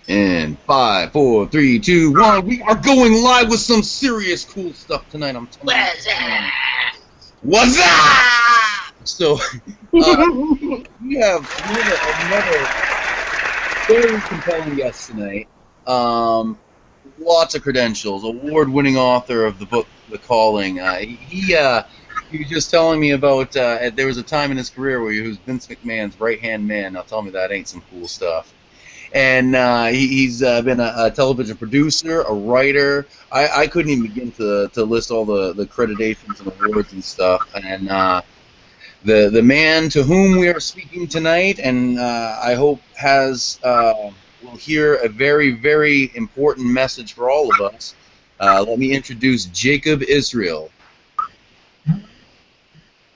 In 5, 4, 3, 2, 1, we are going live with some serious cool stuff tonight. I'm telling you. What's up? So, we have another very compelling guest tonight. Lots of credentials. Award-winning author of the book The Calling. He was just telling me about there was a time in his career where he was Vince McMahon's right-hand man. Now tell me that ain't some cool stuff. And he's been a television producer, a writer. I couldn't even begin to list all the accreditations and awards and stuff. And the man to whom we are speaking tonight, and I hope will hear a very, very important message for all of us. Let me introduce Jacob Israel.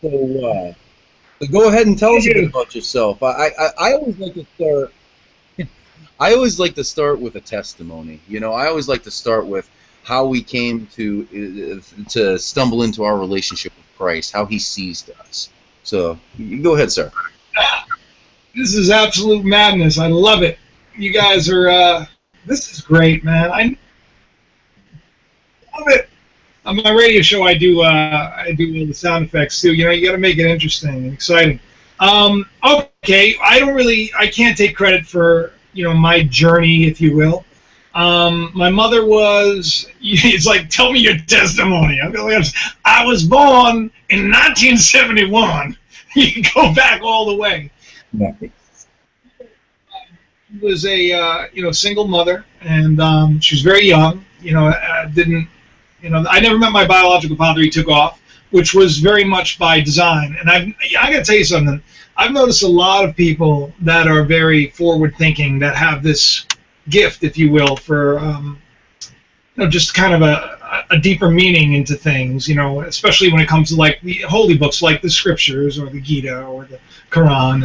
So go ahead and tell us a bit about yourself. I always like to start. I always like to start with a testimony. You know, I always like to start with how we came to stumble into our relationship with Christ, how He sees us. So, go ahead, sir. This is absolute madness. I love it. You guys are. This is great, man. I love it. On my radio show, I do all the sound effects too. You know, you got to make it interesting and exciting. Okay, I can't take credit for, you know, my journey, if you will. My mother was, it's like, tell me your testimony. I was born in 1971. You can go back all the way. She was a, single mother, and she was very young. I never met my biological father. He took off, which was very much by design. And I got to tell you something. I've noticed a lot of people that are very forward-thinking, that have this gift, if you will, for just kind of a deeper meaning into things. You know, especially when it comes to like the holy books, like the scriptures or the Gita or the Quran.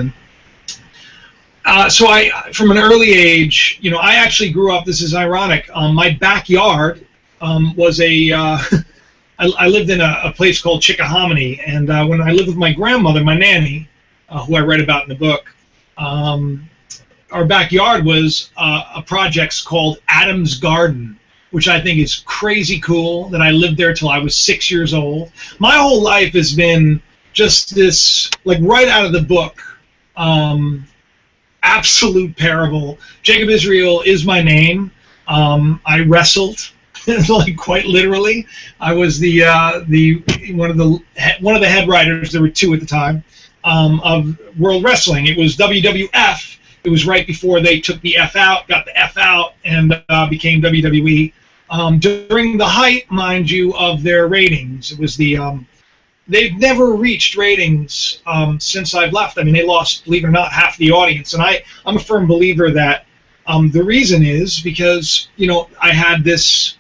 And so from an early age, you know, I actually grew up. This is ironic. My backyard was a I lived in a place called Chickahominy, and when I lived with my grandmother, my nanny, who I read about in the book, our backyard was a project called Adam's Garden, which I think is crazy cool, that I lived there till I was 6 years old. My whole life has been just this, like, right out of the book, absolute parable. Jacob Israel is my name. I wrestled. Like, quite literally, I was one of the head writers. There were two at the time, of World Wrestling. It was WWF. It was right before they took the F out, got the F out, and became WWE. During the height, mind you, of their ratings, it was they've never reached ratings since I've left. I mean, they lost, believe it or not, half the audience, and I'm a firm believer that the reason is because, you know, I had this.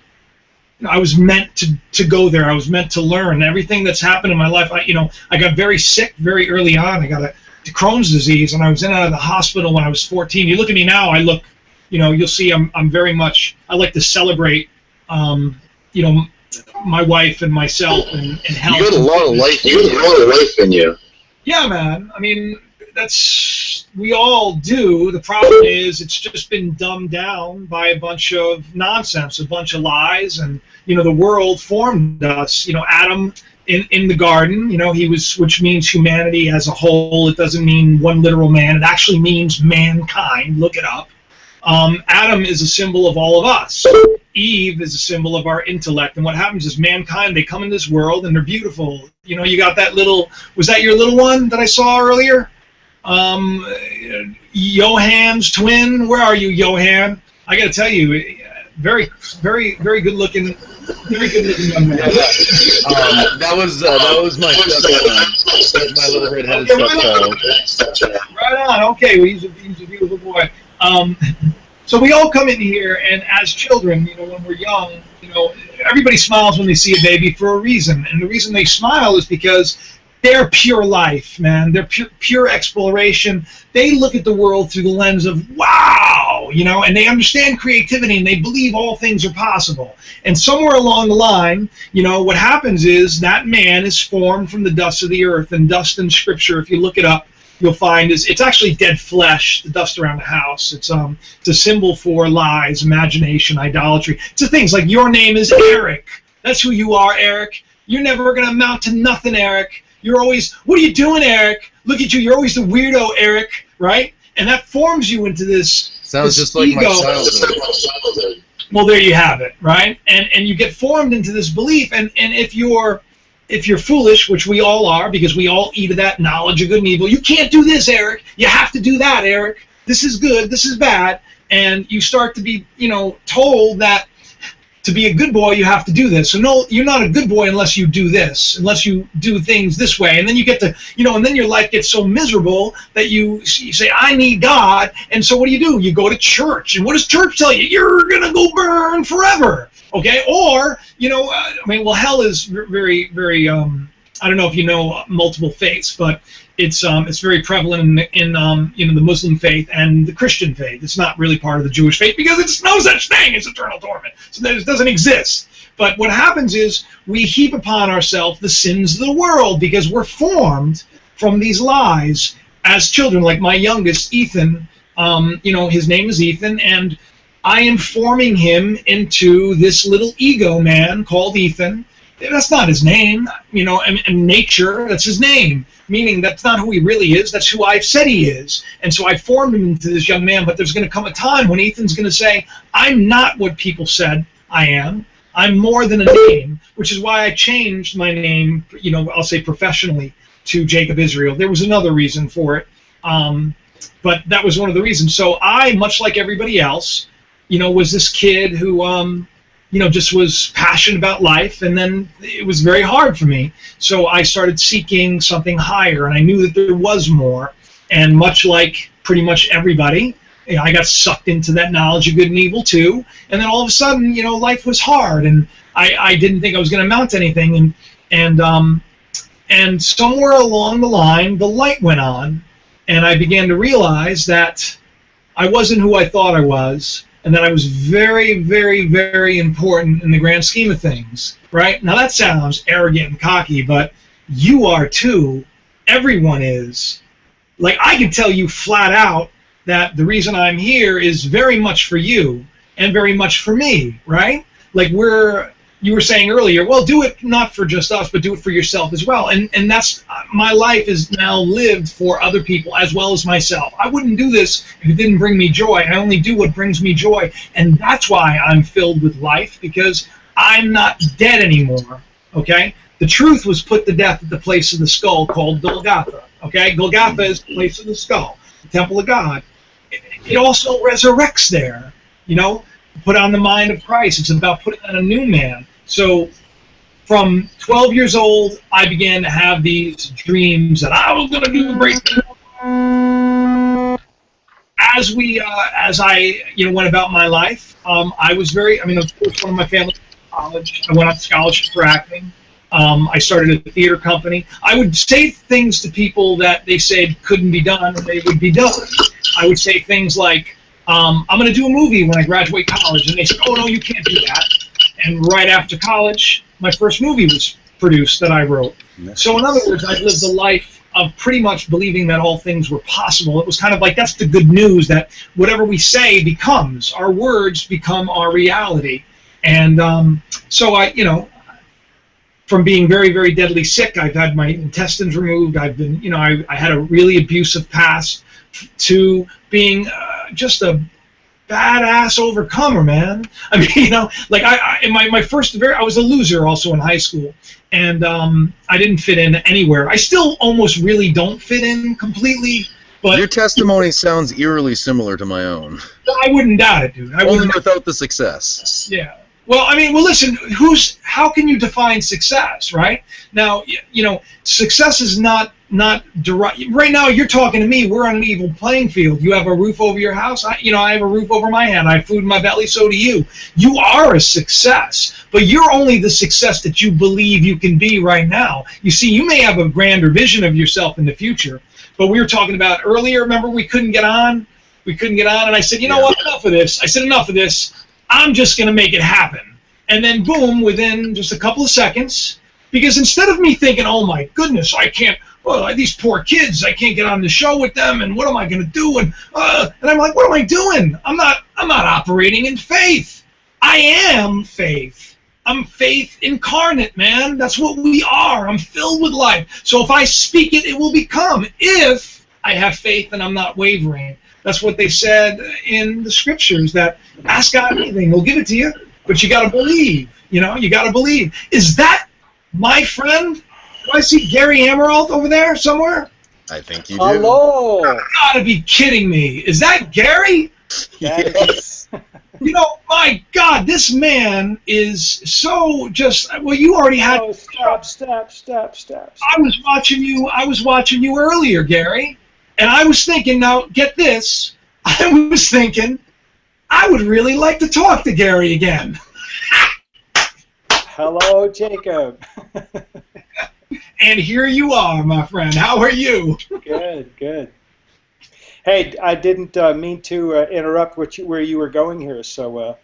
I was meant to go there. I was meant to learn. Everything that's happened in my life, I got very sick very early on. I got Crohn's disease, and I was in and out of the hospital when I was 14. You look at me now, I look, you'll see I'm very much, I like to celebrate, my wife and myself and health. You got a lot of life. You got a lot of life in you. Yeah, man. I mean, we all do. The problem is it's just been dumbed down by a bunch of nonsense, a bunch of lies, and the world formed us. Adam in the garden, which means humanity as a whole. It doesn't mean one literal man. It actually means mankind. Look it up. Adam is a symbol of all of us. Eve is a symbol of our intellect. And what happens is mankind, they come in this world and they're beautiful. You got that little, was that your little one that I saw earlier? Johan's twin. Where are you, Johan? I got to tell you, very, very, very good looking young man. That was my stepson. My little redheaded stepchild. Right on. Okay, well, he's a beautiful boy. So we all come in here, and as children, when we're young, everybody smiles when they see a baby for a reason, and the reason they smile is because they're pure life, man. They're pure exploration. They look at the world through the lens of, wow, and they understand creativity, and they believe all things are possible. And somewhere along the line, what happens is that man is formed from the dust of the earth, and dust in Scripture, if you look it up, you'll find is it's actually dead flesh, the dust around the house. It's a symbol for lies, imagination, idolatry. It's the things like your name is Eric. That's who you are, Eric. You're never going to amount to nothing, Eric. You're always, what are you doing, Eric? Look at you. You're always the weirdo, Eric, right? And that forms you into this Sounds just like ego. my childhood. Well, there you have it, right? And you get formed into this belief, and if you're foolish, which we all are, because we all eat of that knowledge of good and evil, you can't do this, Eric. You have to do that, Eric. This is good. This is bad. And you start to be, told that to be a good boy, you have to do this. So no, you're not a good boy unless you do this, unless you do things this way. And then you get to, and then your life gets so miserable that you say, I need God. And so what do? You go to church. And what does church tell you? You're going to go burn forever. Okay? Or, hell is very, very, I don't know if you know multiple faiths, but it's very prevalent in the Muslim faith and the Christian faith. It's not really part of the Jewish faith because it's no such thing as eternal torment. So that it doesn't exist. But what happens is we heap upon ourselves the sins of the world because we're formed from these lies as children. Like my youngest, Ethan, his name is Ethan, and I am forming him into this little ego man called Ethan. That's not his name, and nature, that's his name, meaning that's not who he really is, that's who I've said he is. And so I formed him into this young man, but there's going to come a time when Ethan's going to say, I'm not what people said I am. I'm more than a name, which is why I changed my name, I'll say professionally, to Jacob Israel. There was another reason for it, but that was one of the reasons. So I, much like everybody else, was this kid who, just was passionate about life, and then it was very hard for me. So I started seeking something higher, and I knew that there was more. And much like pretty much everybody, I got sucked into that knowledge of good and evil too. And then all of a sudden, life was hard, and I didn't think I was going to amount to anything. And somewhere along the line, the light went on, and I began to realize that I wasn't who I thought I was. And that I was very, very, very important in the grand scheme of things, right? Now that sounds arrogant and cocky, but you are too. Everyone is. Like, I can tell you flat out that the reason I'm here is very much for you and very much for me, right? Like you were saying earlier, well, do it not for just us, but do it for yourself as well. And that's, my life is now lived for other people as well as myself. I wouldn't do this if it didn't bring me joy. I only do what brings me joy. And that's why I'm filled with life, because I'm not dead anymore, okay? The truth was put to death at the place of the skull called Golgotha, okay? Golgotha is the place of the skull, the temple of God. It also resurrects there, put on the mind of Christ. It's about putting on a new man. So from 12 years old, I began to have these dreams that I was going to do great things. As I went about my life, I was very, of course, one of my family in college. I went on scholarship for acting. I started a theater company. I would say things to people that they said couldn't be done, and they would be done. I would say things like, I'm going to do a movie when I graduate college. And they said, oh, no, you can't do that. And right after college, my first movie was produced that I wrote. So in other words, I've lived a life of pretty much believing that all things were possible. It was kind of like, that's the good news, that whatever we say becomes. Our words become our reality. And so I, from being very, very deadly sick, I've had my intestines removed. I've been, I had a really abusive past, to being just a badass overcomer, man. Like my first, I was a loser also in high school, and I didn't fit in anywhere. I still almost really don't fit in completely. But your testimony sounds eerily similar to my own. I wouldn't doubt it, dude. Only without the success. Yeah. Well, listen, how can you define success, right? Now, success is not direct. Right now, you're talking to me. We're on an even playing field. You have a roof over your house. I have a roof over my head. I have food in my belly. So do you. You are a success, but you're only the success that you believe you can be right now. You see, you may have a grander vision of yourself in the future, but we were talking about earlier. Remember, we couldn't get on. And I said, what? Enough of this. I said, enough of this. I'm just going to make it happen. And then, boom, within just a couple of seconds, because instead of me thinking, oh, my goodness, I can't well, these poor kids, I can't get on the show with them, and what am I going to do? And I'm like, what am I doing? I'm not operating in faith. I am faith. I'm faith incarnate, man. That's what we are. I'm filled with life. So if I speak it, it will become. If I have faith and I'm not wavering. That's what they said in the scriptures, that ask God anything, he'll give it to you. But you got to believe. You know, you got to believe. Is that my friend? Do I see Gary Emerald over there somewhere? I think you do. Hello. You gotta be kidding me. Is that Gary? Yes. You know, my God, this man is so just. Well, you already had. Oh, stop. I was watching you earlier, Gary, and I was thinking. Now, get this. I was thinking, I would really like to talk to Gary again. Hello, Jacob. And here you are, my friend. How are you? Good. Hey, I didn't mean to interrupt where you were going here, so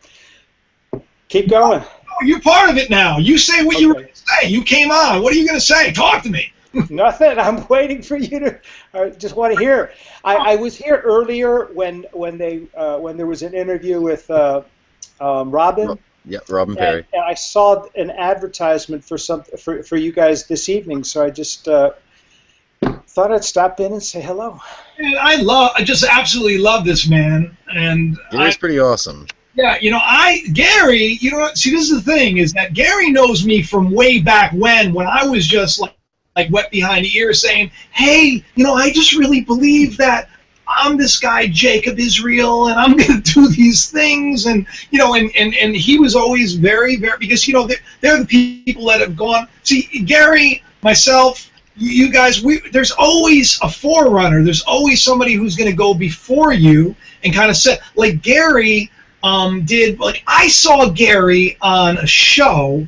keep going. Oh, you're part of it now. You say what you were going to say. You came on. What are you going to say? Talk to me. Nothing. I'm waiting for you to. I just want to hear. I was here earlier when there was an interview with Robin. Yeah, Robin Perry. And I saw an advertisement for you guys this evening, so I just thought I'd stop in and say hello. And I just absolutely love this man, and Gary's pretty awesome. Yeah, you know, Gary, you know, see, this is the thing, is that Gary knows me from way back when I was just like wet behind the ears saying, hey, you know, I just really believe that I'm this guy, Jacob Israel, and I'm going to do these things, and, you know, and he was always very, very, because, you know, they're the people that have gone, see, Gary, myself, you guys, there's always a forerunner, there's always somebody who's going to go before you and kind of set, like Gary did, like, I saw Gary on a show,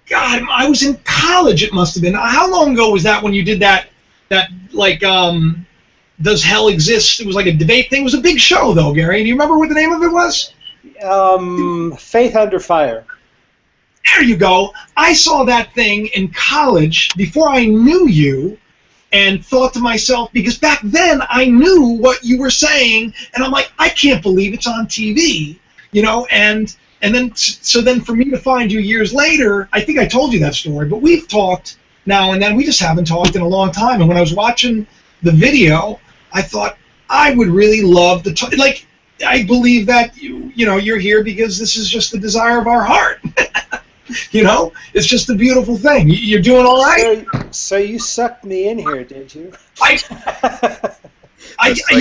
God, I was in college, it must have been, how long ago was that when you did that like, Does Hell Exist? It was like a debate thing. It was a big show, though, Gary. Do you remember what the name of it was? Faith Under Fire. There you go. I saw that thing in college before I knew you and thought to myself, because back then I knew what you were saying, and I'm like, I can't believe it's on TV, you know, and then for me to find you years later, I think I told you that story, but we've talked now and then. We just haven't talked in a long time, and when I was watching the video, I thought I would really love to talk. Like, I believe that you know you're here because this is just the desire of our heart. You know, it's just a beautiful thing. You're doing all right. So you sucked me in here, did you? You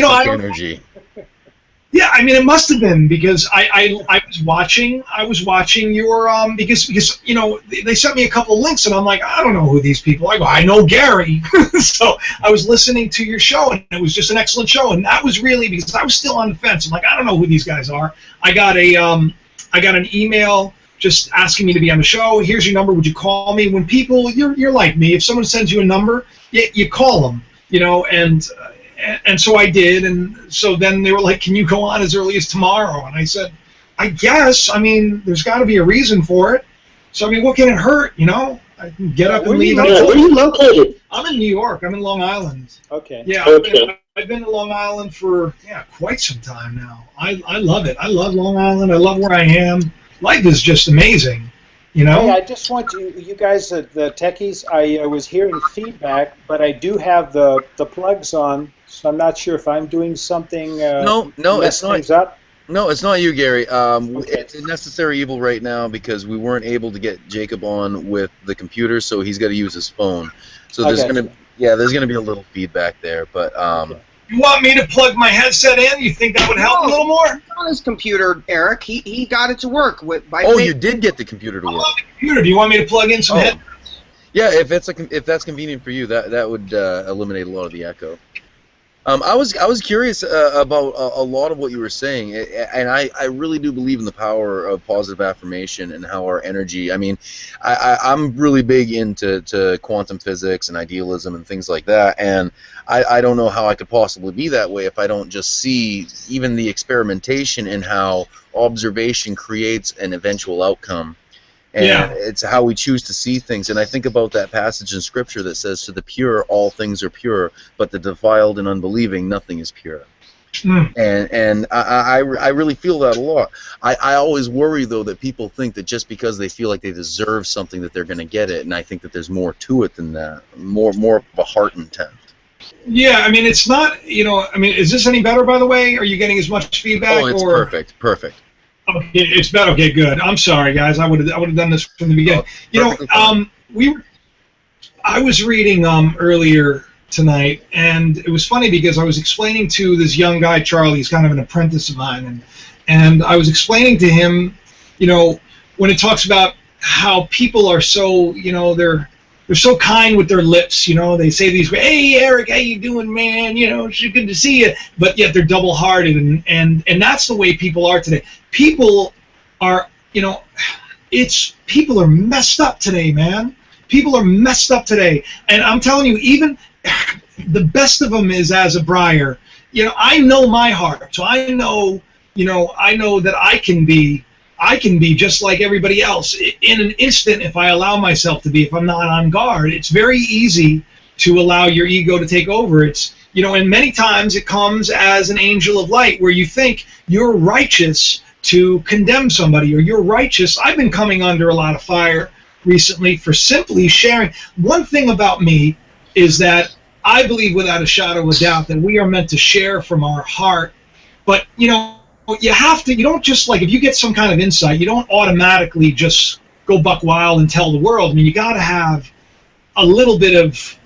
know, I don't. Energy. Yeah, I mean, it must have been because I was watching your because you know they sent me a couple of links and I'm like, I don't know who these people are. I go, I know Gary. So I was listening to your show and it was just an excellent show, and that was really because I was still on the fence. I'm like, I don't know who these guys are. I got an email just asking me to be on the show. Here's your number. Would you call me? When people, you're like me. If someone sends you a number, you call them. You know, and so I did, and so then they were like, can you go on as early as tomorrow? And I said, I guess. I mean, there's got to be a reason for it. So, I mean, what can it hurt, you know? I can get up and leave. Where are you located? I'm in New York. I'm in Long Island. Okay. Yeah, Okay. I've been to Long Island for, quite some time now. I love it. I love Long Island. I love where I am. Life is just amazing, you know? Hey, I just want you guys, the techies, I was hearing feedback, but I do have the plugs on. So I'm not sure if I'm doing something. No, it's not. Things up. No, it's not you, Gary. Okay. It's a necessary evil right now because we weren't able to get Jacob on with the computer, so he's got to use his phone. So there's there's gonna be a little feedback there, but You want me to plug my headset in? You think that would help a little more? On his computer, Eric, he got it to work by. Oh, you did get the computer to work. On the computer. Do you want me to plug in some headsets? Yeah, if that's convenient for you, that would eliminate a lot of the echo. I was curious about a lot of what you were saying, and I really do believe in the power of positive affirmation and how our energy. I mean, I'm really big into quantum physics and idealism and things like that, and I don't know how I could possibly be that way if I don't just see even the experimentation in how observation creates an eventual outcome. And it's how we choose to see things. And I think about that passage in Scripture that says, to the pure, all things are pure, but the defiled and unbelieving, nothing is pure. And I really feel that a lot. I always worry, though, that people think that just because they feel like they deserve something that they're going to get it, and I think that there's more to it than that, more of a heart intent. Yeah, I mean, it's not, is this any better, by the way? Are you getting as much feedback? Oh, it's perfect. Okay, it's better. Okay, good. I'm sorry, guys. I would have done this from the beginning. I was reading earlier tonight, and it was funny because I was explaining to this young guy, Charlie. He's kind of an apprentice of mine, and I was explaining to him, when it talks about how people are so, they're so kind with their lips, they say these, hey, Eric, how you doing, man? It's good to see you. But yet they're double-hearted, and that's the way people are today. People are, people are messed up today, man. People are messed up today. And I'm telling you, even the best of them is as a Briar. I know my heart, so I know that I can be just like everybody else in an instant if I allow myself to be, if I'm not on guard. It's very easy to allow your ego to take over. It's, and many times it comes as an angel of light where you think you're righteous to condemn somebody, or you're righteous. I've been coming under a lot of fire recently for simply sharing. One thing about me is that I believe without a shadow of a doubt that we are meant to share from our heart. But, you have to, you don't just, like, if you get some kind of insight, you don't automatically just go buck wild and tell the world. I mean, you got to have a little bit of,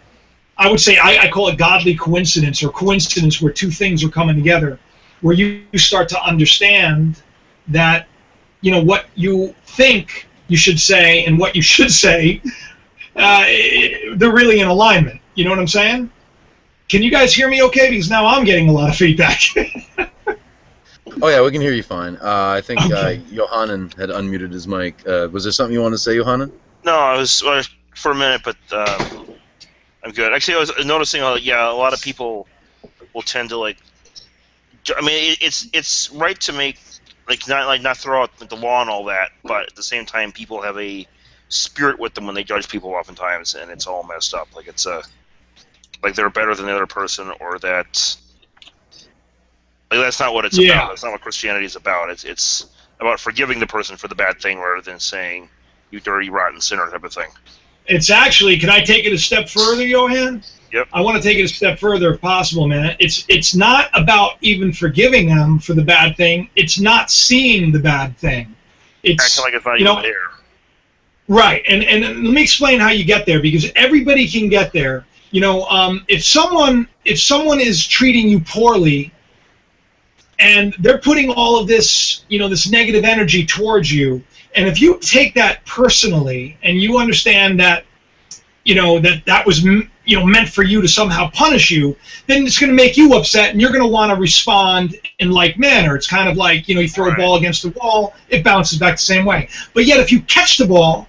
I would say, I call it godly coincidence, or coincidence where two things are coming together, where you start to understand that, what you think you should say and what you should say, they're really in alignment. You know what I'm saying? Can you guys hear me okay? Because now I'm getting a lot of feedback. Oh, yeah, we can hear you fine. I think Johanan had unmuted his mic. Was there something you wanted to say, Johanan? No, I was for a minute, but I'm good. Actually, I was noticing, a lot of people will tend to, it's right to make, not throw out the law and all that, but at the same time, people have a spirit with them when they judge people oftentimes, and it's all messed up. It's like they're better than the other person, or that... that's not what it's about. That's not what Christianity is about. It's about forgiving the person for the bad thing rather than saying, you dirty, rotten sinner type of thing. It's actually, can I take it a step further, Johan? Yep. I want to take it a step further if possible, man. It's not about even forgiving them for the bad thing. It's not seeing the bad thing. It's acting like it's not even there. Right, and let me explain how you get there, because everybody can get there. If someone is treating you poorly, and they're putting all of this, this negative energy towards you, and if you take that personally, and you understand that, that was, meant for you to somehow punish you, then it's going to make you upset, and you're going to want to respond in like manner. It's kind of like, you throw a ball against the wall, it bounces back the same way. But yet, if you catch the ball,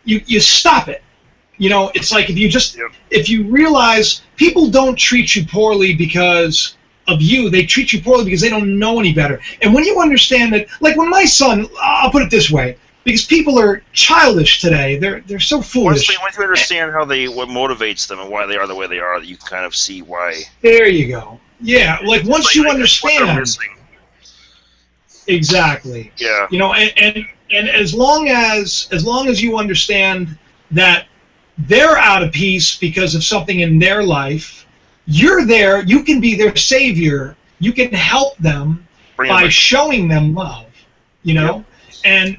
you stop it. It's like if you realize people don't treat you poorly because of you, they treat you poorly because they don't know any better. And when you understand that, like when my son, I'll put it this way, because people are childish today, they're so foolish. Once you understand what motivates them and why they are the way they are, you can kind of see why. There you go. Yeah, once you understand. Exactly. Yeah. And as long as you understand that they're out of peace because of something in their life, you're there, you can be their savior, you can help them by showing them love, and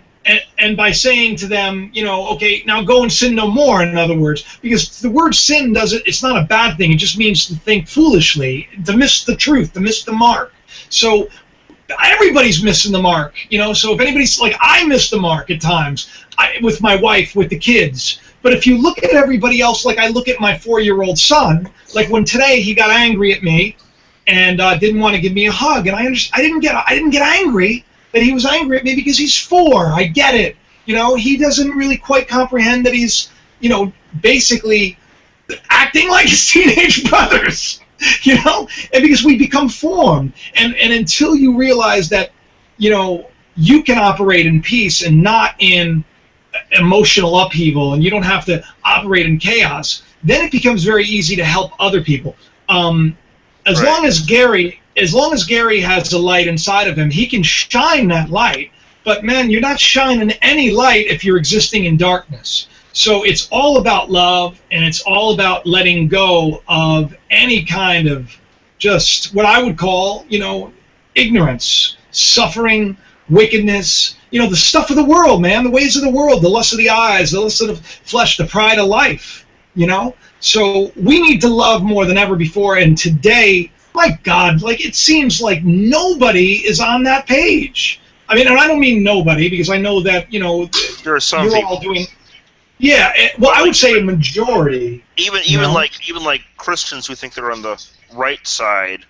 by saying to them, okay, now go and sin no more, in other words, because the word sin it's not a bad thing, it just means to think foolishly, to miss the truth, to miss the mark. So everybody's missing the mark, so if anybody's, I miss the mark at times, with my wife, with the kids. But if you look at everybody else, like I look at my 4-year-old son, like when today he got angry at me and didn't want to give me a hug, and I didn't get angry that he was angry at me because he's 4. I get it. He doesn't really quite comprehend that he's, basically acting like his teenage brothers, and because we become formed, and until you realize that, you can operate in peace and not in emotional upheaval, and you don't have to operate in chaos, then it becomes very easy to help other people. As long as Gary has the light inside of him, he can shine that light. But man, you're not shining any light if you're existing in darkness. So it's all about love, and it's all about letting go of any kind of just what I would call, ignorance, suffering, wickedness, the stuff of the world, man, the ways of the world, the lust of the eyes, the lust of the flesh, the pride of life, So we need to love more than ever before, and today, my God, it seems like nobody is on that page. I mean, and I don't mean nobody, because I know that, there are some you're people. all doing... Yeah, I would say a majority. Even like Christians who think they're on the right side,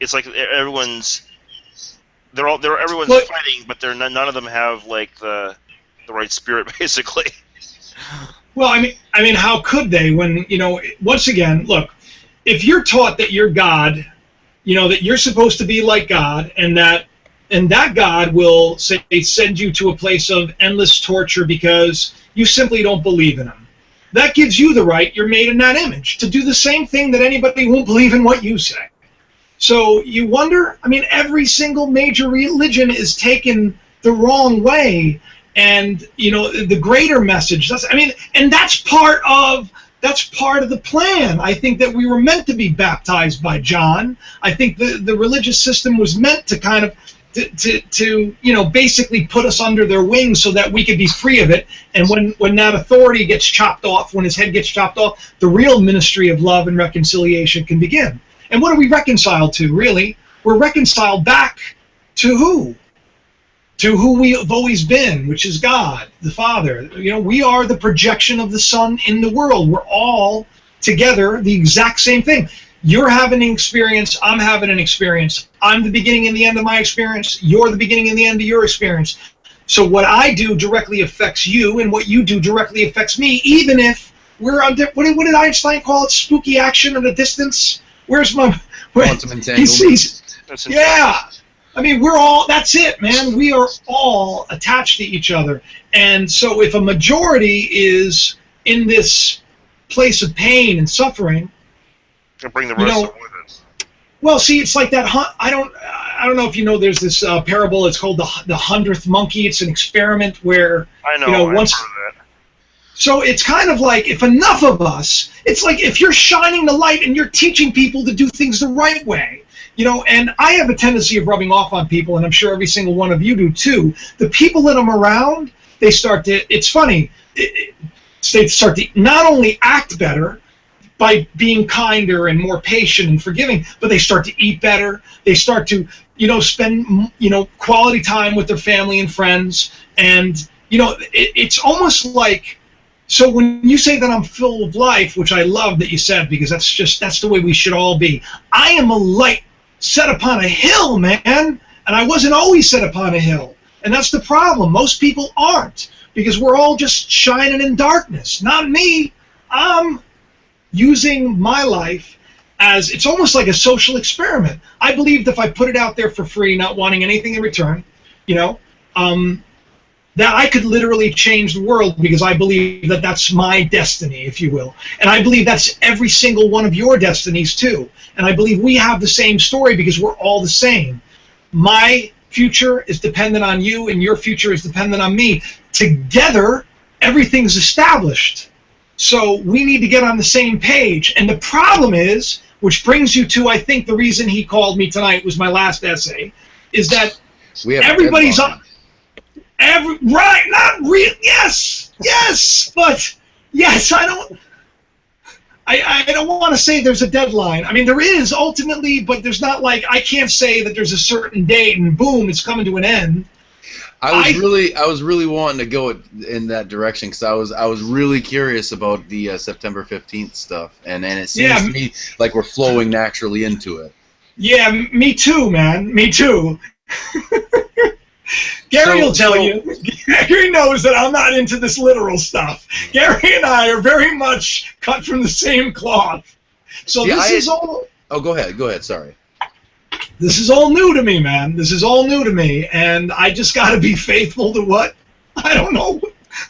it's like everyone's fighting, but none of them have the right spirit, basically. Well, I mean, how could they when once again, look, if you're taught that you're God, that you're supposed to be like God, and that God will send you to a place of endless torture because you simply don't believe in him. That gives you the right, you're made in that image, to do the same thing that anybody won't believe in what you say. So you wonder, every single major religion is taken the wrong way, and the greater message. And that's part of the plan. I think that we were meant to be baptized by John. I think the religious system was meant to kind of to basically put us under their wings so that we could be free of it. And when that authority gets chopped off, when his head gets chopped off, the real ministry of love and reconciliation can begin. And what are we reconciled to, really? We're reconciled back to who? To who we have always been, which is God, the Father. We are the projection of the Son in the world. We're all together the exact same thing. You're having an experience, I'm having an experience. I'm the beginning and the end of my experience. You're the beginning and the end of your experience. So what I do directly affects you, and what you do directly affects me, even if we're on, what did Einstein call it? Spooky action at a distance? Where's my... Quantum entanglement. Yeah. We're all, that's it, man. We are all attached to each other. And so if a majority is in this place of pain and suffering, bring the rest of with it. Well, see, it's like that. I don't know if you know. There's this parable. It's called the 100th monkey. It's an experiment where I know. Once. I've heard of that. So it's kind of like if enough of us, it's like if you're shining the light and you're teaching people to do things the right way. And I have a tendency of rubbing off on people, and I'm sure every single one of you do too. The people that I'm around, they start to. It's funny. They start to not only act better by being kinder and more patient and forgiving, but they start to eat better. They start to, spend, quality time with their family and friends. And, it's almost like, so when you say that I'm full of life, which I love that you said, because that's the way we should all be. I am a light set upon a hill, man. And I wasn't always set upon a hill. And that's the problem. Most people aren't, because we're all just shining in darkness. Not me. I'm using my life as, it's almost like a social experiment. I believed if I put it out there for free, not wanting anything in return, that I could literally change the world, because I believe that that's my destiny, if you will. And I believe that's every single one of your destinies too. And I believe we have the same story, because we're all the same. My future is dependent on you, and your future is dependent on me. Together, everything's established. So we need to get on the same page. And the problem is, which brings you to, I think, the reason he called me tonight was my last essay, is that everybody's on. Right, not real. Yes, but yes, I don't want to say there's a deadline. There is ultimately, but there's not like, I can't say that there's a certain date and boom, it's coming to an end. I was really wanting to go in that direction, because I was really curious about the September 15th stuff, and it seems to me like we're flowing naturally into it. Yeah, me too, man. Me too. Gary will tell you. Gary knows that I'm not into this literal stuff. Gary and I are very much cut from the same cloth. So this is all. Oh, go ahead. Sorry. This is all new to me, man. This is all new to me, and I just got to be faithful to what? I don't know.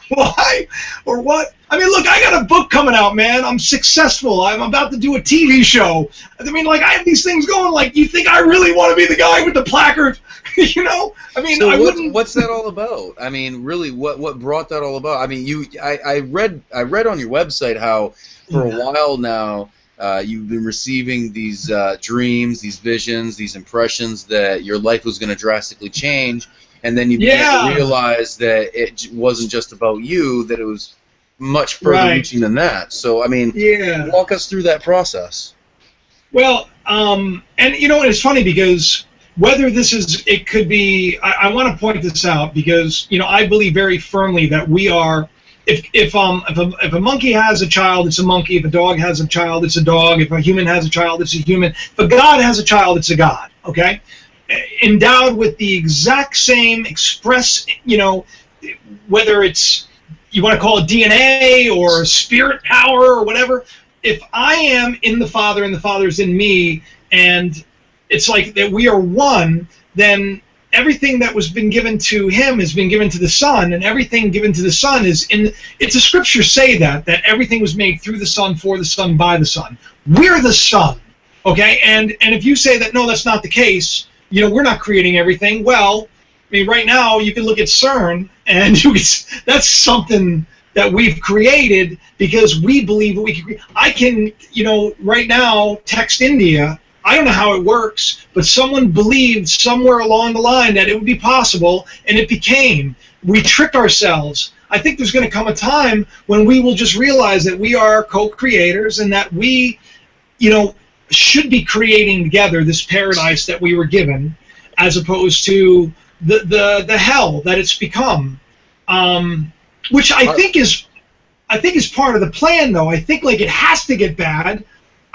Why? Or what? I mean, look, I got a book coming out, man. I'm successful. I'm about to do a TV show. I mean, like, I have these things going. Like, you think I really want to be the guy with the placard? You know? I mean, so I wouldn't. What's that all about? I mean, really, what brought that all about? I mean, I read on your website how for a while now you've been receiving these dreams, these visions, these impressions that your life was going to drastically change. And then you began to realize that it wasn't just about you, that it was much further reaching than that. So, I mean, walk us through that process. Well, and you know, it's funny because whether this is, it could be, I want to point this out because, you know, I believe very firmly that we are, if a monkey has a child, it's a monkey. If a dog has a child, it's a dog. If a human has a child, it's a human. If a God has a child, it's a God, okay? Endowed with the exact same express, you know, whether it's, you want to call it DNA or spirit power or whatever. If I am in the Father and the Father is in me, and it's like that we are one, then everything that was been given to him has been given to the Son, and everything given to the Son is in. It's the scriptures say that everything was made through the Son, for the Son, by the Son. We're the Son, okay? And if you say that no, that's not the case. You know, we're not creating everything. Well, I mean, right now you can look at CERN, and that's something that we've created because we believe that we can. I can, you know, right now text India. I don't know how it works, but someone believed somewhere along the line that it would be possible, and it became. We tricked ourselves. I think there's going to come a time when we will just realize that we are co-creators and that we, you know, should be creating together this paradise that we were given, as opposed to the hell that it's become, which I think is part of the plan. Though I think like it has to get bad.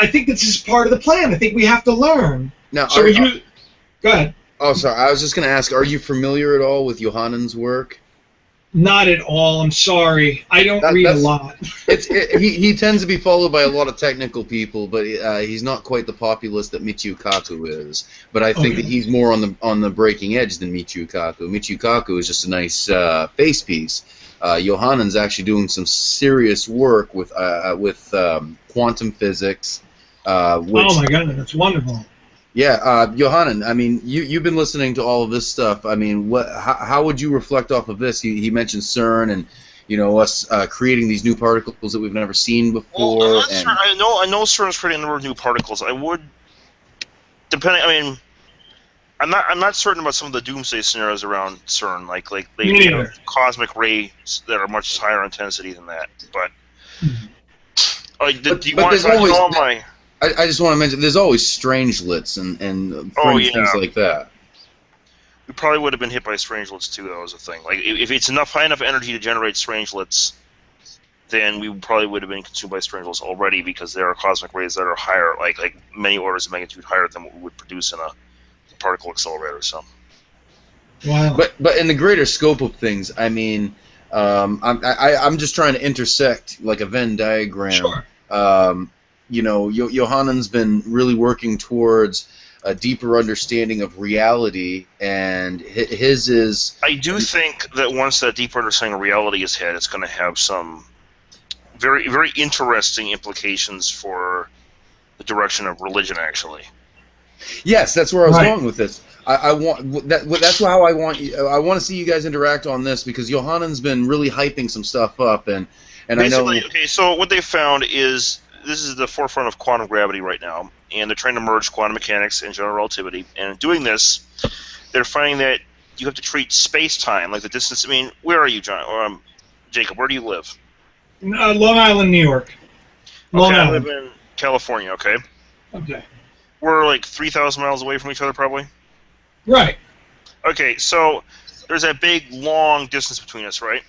I think this is part of the plan. I think we have to learn. Now, so go ahead. Oh, sorry. I was just going to ask: are you familiar at all with Johannen's work? Not at all. I'm sorry. I don't read a lot. He tends to be followed by a lot of technical people, but he's not quite the populist that Michio Kaku is. But I think that he's more on the breaking edge than Michio Kaku. Michio Kaku is just a nice face piece. Johannen's actually doing some serious work with quantum physics. Oh my God, that's wonderful. Yeah, Johannen, I mean, you've been listening to all of this stuff. I mean, how would you reflect off of this? He mentioned CERN and, you know, us creating these new particles that we've never seen before. Well, I know CERN is creating a number of new particles. I would, depending. I mean, I'm not certain about some of the doomsday scenarios around CERN, like they have cosmic rays that are much higher intensity than that. But do you want to know my? I just want to mention, there's always strangelets and things like that. We probably would have been hit by strangelets too. That was a thing. Like if it's high enough energy to generate strangelets, then we probably would have been consumed by strangelets already because there are cosmic rays that are higher, like many orders of magnitude higher than what we would produce in a particle accelerator. So. Wow. But in the greater scope of things, I mean, I'm just trying to intersect like a Venn diagram. Sure. You know, Johannen's been really working towards a deeper understanding of reality, and his is... I do think that once that deeper understanding of reality is hit, it's going to have some very, very interesting implications for the direction of religion, actually. Yes, that's where I was going with this. I want that's how I want you. I want to see you guys interact on this because Johannen's been really hyping some stuff up, and basically, I know... Okay, so what they found is... This is the forefront of quantum gravity right now, and they're trying to merge quantum mechanics and general relativity. And in doing this, they're finding that you have to treat space-time, like the distance. I mean, where are you, John? Jacob, where do you live? Long Island, New York. Long Island. Island. I live in California, okay? Okay. We're like 3,000 miles away from each other, probably? Right. Okay, so there's that big, long distance between us, right?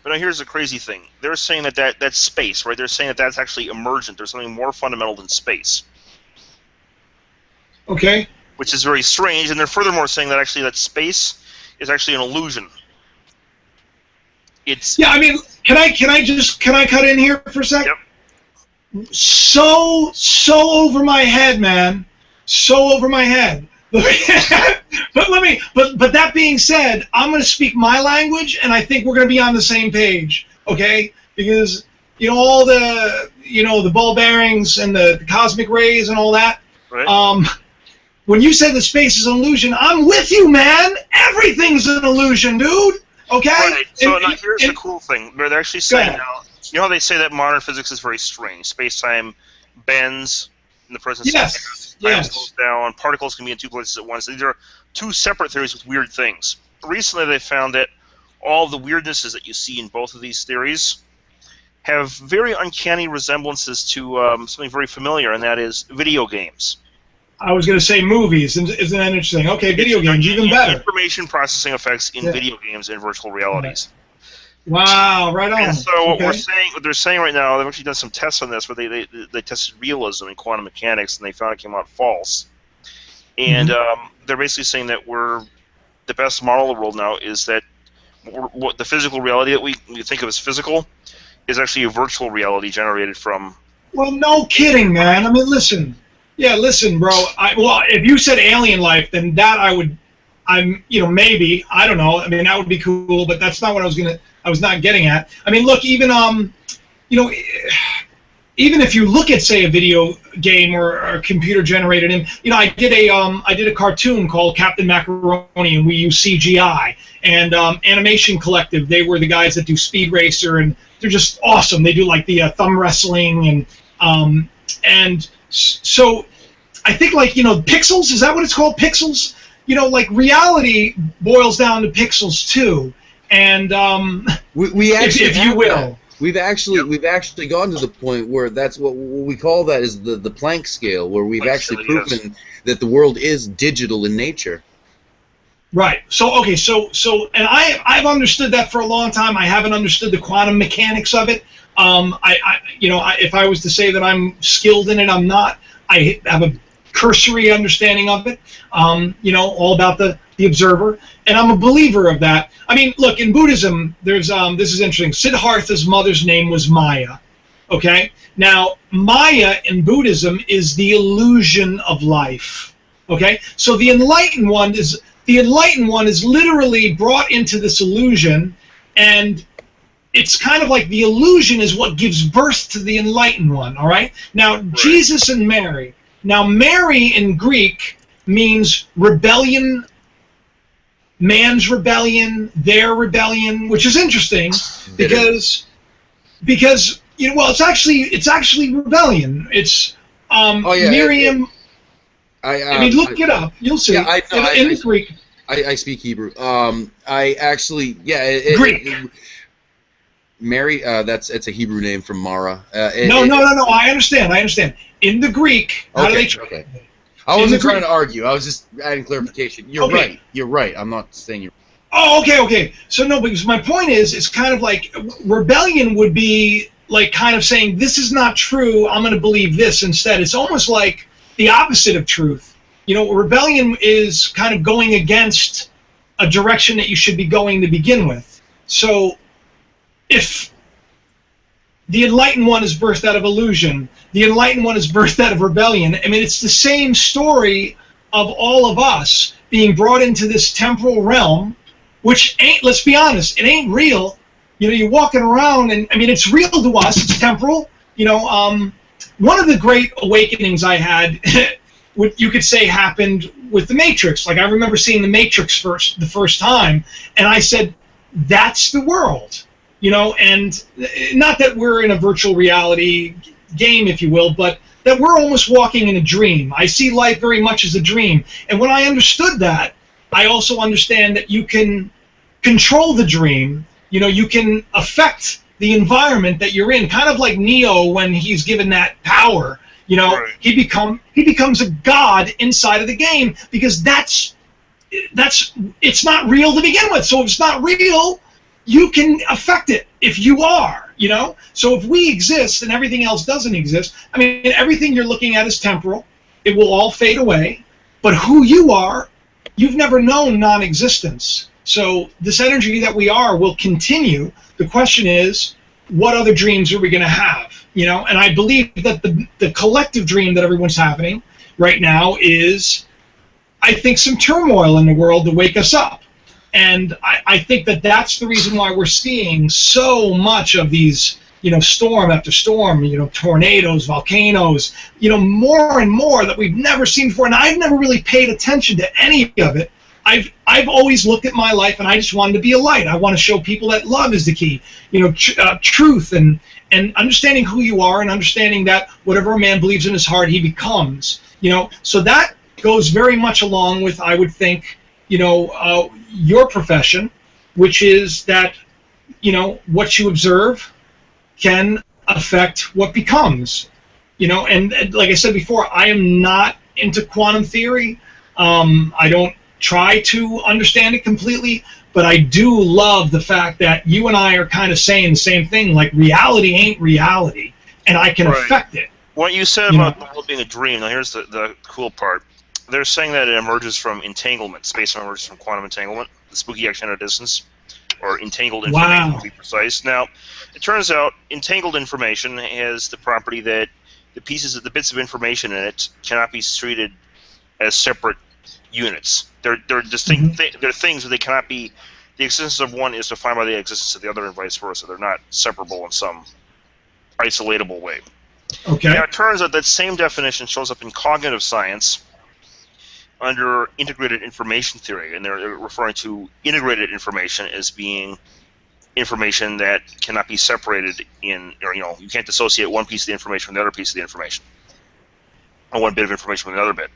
But now here's the crazy thing. They're saying that's space, right? They're saying that that's actually emergent. There's something more fundamental than space. Okay. Which is very strange, and they're furthermore saying that actually that space is actually an illusion. It's... Yeah, I mean, can I cut in here for a sec? Yep. So over my head, man. So over my head. But that being said, I'm going to speak my language, and I think we're going to be on the same page, okay? Because all the ball bearings and the cosmic rays and all that. Right. When you said the space is an illusion, I'm with you, man. Everything's an illusion, dude. Okay. Right. So now here's the cool thing. They're actually saying now. You know how they say that modern physics is very strange. Space-time bends in the presence of time slows down. Particles can be in two places at once. These are two separate theories with weird things. Recently, they found that all the weirdnesses that you see in both of these theories have very uncanny resemblances to something very familiar, and that is video games. I was going to say movies. Isn't that interesting? Okay, video games, even better. Information processing effects in video games and virtual realities. Wow, right on. And so what they're saying right now, they've actually done some tests on this, where they tested realism in quantum mechanics, and they found it came out false. And they're basically saying that the best model of the world now is that what the physical reality that we think of as physical is actually a virtual reality generated from. Well, no kidding, man. I mean, listen. Yeah, listen, bro. Well, if you said alien life, then that maybe, I don't know. I mean, that would be cool, but that's not what I was not getting at. I mean, look, even even if you look at, say, a video game or a computer-generated, I did a cartoon called Captain Macaroni, and we use CGI. And Animation Collective, they were the guys that do Speed Racer, and they're just awesome. They do like the thumb wrestling, and so I think pixels, is that what it's called? Pixels? Like reality boils down to pixels too. And we actually, if you will. We've actually gone to the point where that's what we call that is the Planck scale, where we've actually proven that the world is digital in nature. Right. So okay. So and I've understood that for a long time. I haven't understood the quantum mechanics of it. If I was to say that I'm skilled in it, I'm not. I have a cursory understanding of it. All about the observer, and I'm a believer of that. I mean, look, in Buddhism, there's this is interesting. Siddhartha's mother's name was Maya. Okay. Now, Maya in Buddhism is the illusion of life. Okay. So the enlightened one is literally brought into this illusion, and it's kind of like the illusion is what gives birth to the enlightened one, all right? Now, Jesus and Mary. Now, Mary in Greek means rebellion, man's rebellion, their rebellion, which is interesting because it's actually rebellion. It's Miriam. I mean, look it up. You'll see. Yeah, in Greek. I speak Hebrew. I actually, Greek. Mary, it's a Hebrew name from Mara. No. I understand. In the Greek, how do they? Okay. I wasn't trying to argue. I was just adding clarification. You're right. You're right. I'm not saying you're. Oh, okay. So no, because my point is, it's kind of like rebellion would be like kind of saying this is not true. I'm going to believe this instead. It's almost like the opposite of truth. Rebellion is kind of going against a direction that you should be going to begin with. So, if the enlightened one is birthed out of illusion, the enlightened one is birthed out of rebellion. I mean, it's the same story of all of us being brought into this temporal realm, which ain't, let's be honest, it ain't real. You're walking around, and I mean, it's real to us, it's temporal. One of the great awakenings I had, you could say, happened with The Matrix. Like, I remember seeing The Matrix the first time, and I said, that's the world. And not that we're in a virtual reality game, if you will, but that we're almost walking in a dream. I see life very much as a dream. And when I understood that, I also understand that you can control the dream. You can affect the environment that you're in, kind of like Neo when he's given that power. Right. He becomes a god inside of the game because it's not real to begin with. So if it's not real, you can affect it if you are. So if we exist and everything else doesn't exist, I mean, everything you're looking at is temporal. It will all fade away. But who you are, you've never known non-existence. So this energy that we are will continue. The question is, what other dreams are we going to have? And I believe that the collective dream that everyone's having right now is I think, some turmoil in the world to wake us up. And I think that that's the reason why we're seeing so much of these, storm after storm, tornadoes, volcanoes, more and more that we've never seen before. And I've never really paid attention to any of it. I've always looked at my life, and I just wanted to be a light. I want to show people that love is the key, truth, and understanding who you are, and understanding that whatever a man believes in his heart, he becomes. So that goes very much along with, I would think, your profession, which is that, what you observe can affect what becomes. And like I said before, I am not into quantum theory. I don't try to understand it completely, but I do love the fact that you and I are kind of saying the same thing, like reality ain't reality, and I can affect it. What you said about the world being a dream, now here's the cool part. They're saying that it emerges from entanglement. Space-time emerges from quantum entanglement, the spooky extent of distance, or entangled information to be precise. Now, it turns out entangled information has the property that the bits of information in it cannot be treated as separate units. They're distinct. They're things that they cannot be. The existence of one is defined by the existence of the other, and vice versa. They're not separable in some isolatable way. Okay. Now, it turns out that same definition shows up in cognitive science under integrated information theory, and they're referring to integrated information as being information that cannot be separated you can't dissociate one piece of the information from the other piece of the information, or one bit of information from another bit.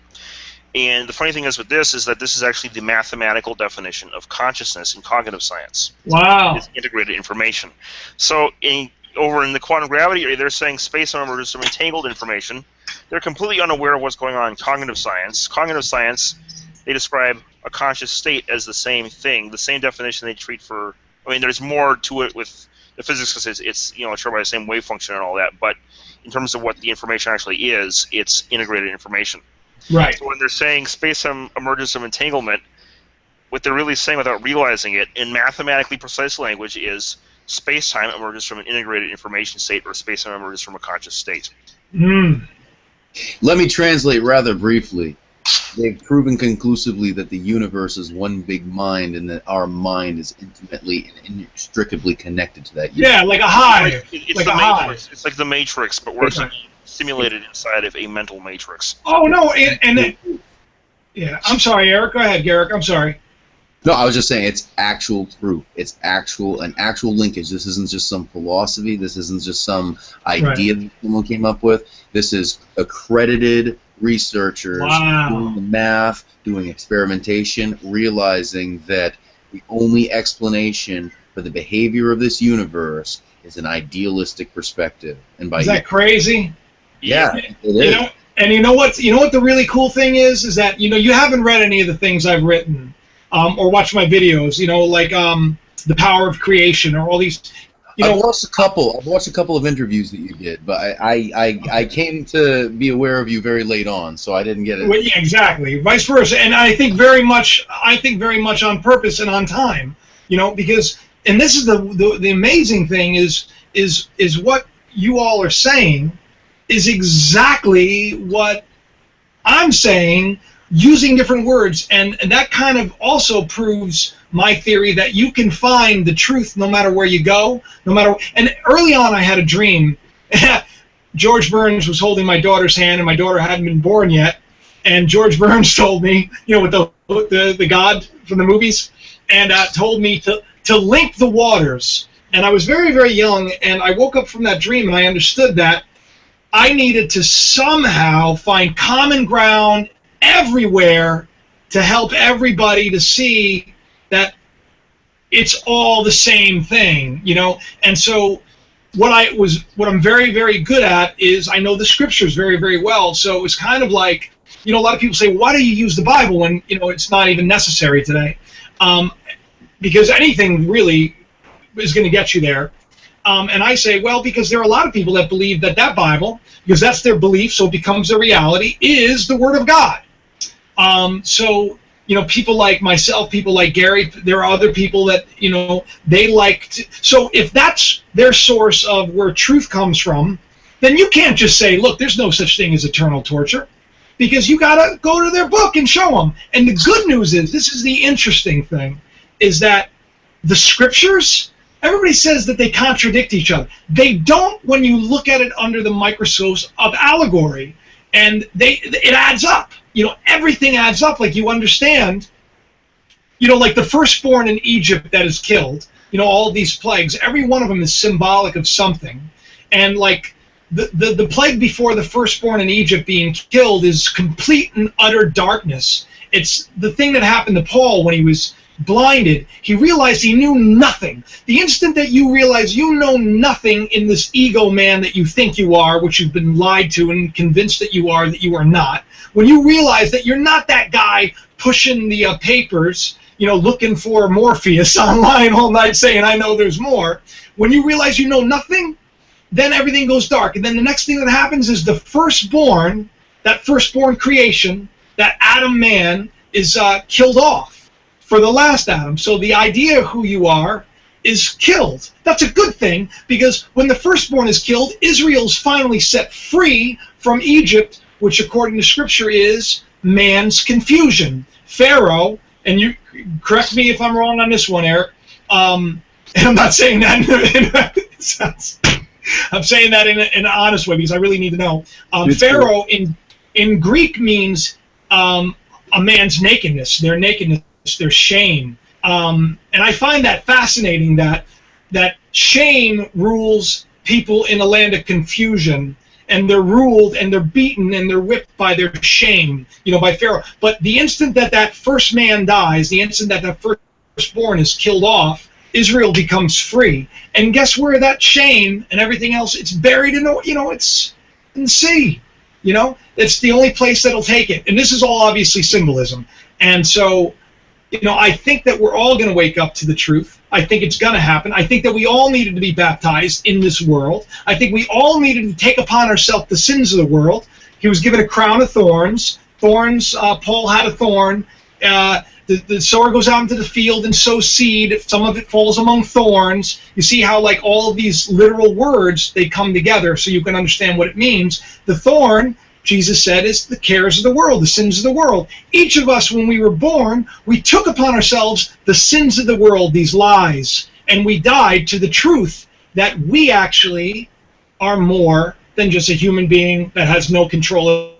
And the funny thing is with this is that this is actually the mathematical definition of consciousness in cognitive science. Wow. It's integrated information. So over in the quantum gravity area, they're saying space emerges from entangled information. They're completely unaware of what's going on in cognitive science. Cognitive science, they describe a conscious state as the same thing, the same definition they treat for. I mean, there's more to it with the physics because it's shared by the same wave function and all that. But in terms of what the information actually is, it's integrated information. Right. So when they're saying space emerges from entanglement, what they're really saying without realizing it in mathematically precise language is space-time emerges from an integrated information state, or space-time emerges from a conscious state. Let me translate rather briefly. They've proven conclusively that the universe is one big mind, and that our mind is intimately and inextricably connected to that universe. Yeah, like a hive. It's like the a Matrix. hive. It's like the Matrix, but we're simulated inside of a mental matrix. Oh, no, yeah, I'm sorry, Eric. Go ahead, Garrick. I'm sorry. No, I was just saying it's actual proof. It's an actual linkage. This isn't just some philosophy. This isn't just some idea that someone came up with. This is accredited researchers doing the math, doing experimentation, realizing that the only explanation for the behavior of this universe is an idealistic perspective. And by is that crazy? Yeah, it is. And you know what the really cool thing is that you haven't read any of the things I've written. Or watch my videos, like The Power of Creation, or all these. I've watched a couple of interviews that you did, but I came to be aware of you very late on, so I didn't get it. Well, yeah, exactly, vice versa, and I think very much on purpose and on time, because, and this is the amazing thing is what you all are saying is exactly what I'm saying, using different words, and that kind of also proves my theory that you can find the truth no matter where you go, and early on I had a dream. George Burns was holding my daughter's hand, and my daughter hadn't been born yet, and George Burns told me, with the God from the movies, and told me to link the waters. And I was very, very young, and I woke up from that dream, and I understood that I needed to somehow find common ground everywhere to help everybody to see that it's all the same thing, And so what I'm very, very good at is I know the scriptures very, very well. So it's kind of like, a lot of people say, why do you use the Bible when, it's not even necessary today? Because anything really is going to get you there. And I say, well, because there are a lot of people that believe that Bible, because that's their belief, so it becomes a reality, is the Word of God. So, people like myself, people like Gary, there are other people that, they like to. So if that's their source of where truth comes from, then you can't just say, look, there's no such thing as eternal torture. because you got to go to their book and show them. And the good news is, this is the interesting thing, is that the scriptures, everybody says that they contradict each other. They don't when you look at it under the microscopes of allegory, and it adds up. Everything adds up. Like, you understand, like the firstborn in Egypt that is killed, all these plagues, every one of them is symbolic of something. And like the plague before the firstborn in Egypt being killed is complete and utter darkness. It's the thing that happened to Paul when he was blinded. He realized he knew nothing. The instant that you realize you know nothing in this ego man that you think you are, which you've been lied to and convinced that you are not, when you realize that you're not that guy pushing the papers, looking for Morpheus online all night saying, I know there's more, when you realize you know nothing, then everything goes dark. And then the next thing that happens is the firstborn, that firstborn creation, that Adam man, is killed off for the last Adam. So the idea of who you are is killed. That's a good thing, because when the firstborn is killed, Israel's finally set free from Egypt, which according to Scripture is man's confusion. Pharaoh, and you correct me if I'm wrong on this one, Eric, and I'm not saying that I'm saying that in an honest way, because I really need to know. Pharaoh in Greek means a man's nakedness, their shame. And I find that fascinating, that shame rules people in a land of confusion, and they're ruled and they're beaten and they're whipped by their shame, by Pharaoh. But the instant that first man dies, the instant that firstborn is killed off, Israel becomes free. And guess where that shame and everything else, it's buried in it's in the sea. It's the only place that'll take it. And this is all obviously symbolism. And so, I think that we're all going to wake up to the truth. I think it's going to happen. I think that we all needed to be baptized in this world. I think we all needed to take upon ourselves the sins of the world. He was given a crown of thorns. Paul had a thorn. The sower goes out into the field and sows seed. Some of it falls among thorns. You see how, like, all of these literal words, they come together so you can understand what it means. The thorn, Jesus said, is the cares of the world, the sins of the world. Each of us, when we were born, we took upon ourselves the sins of the world, these lies, and we died to the truth that we actually are more than just a human being that has no control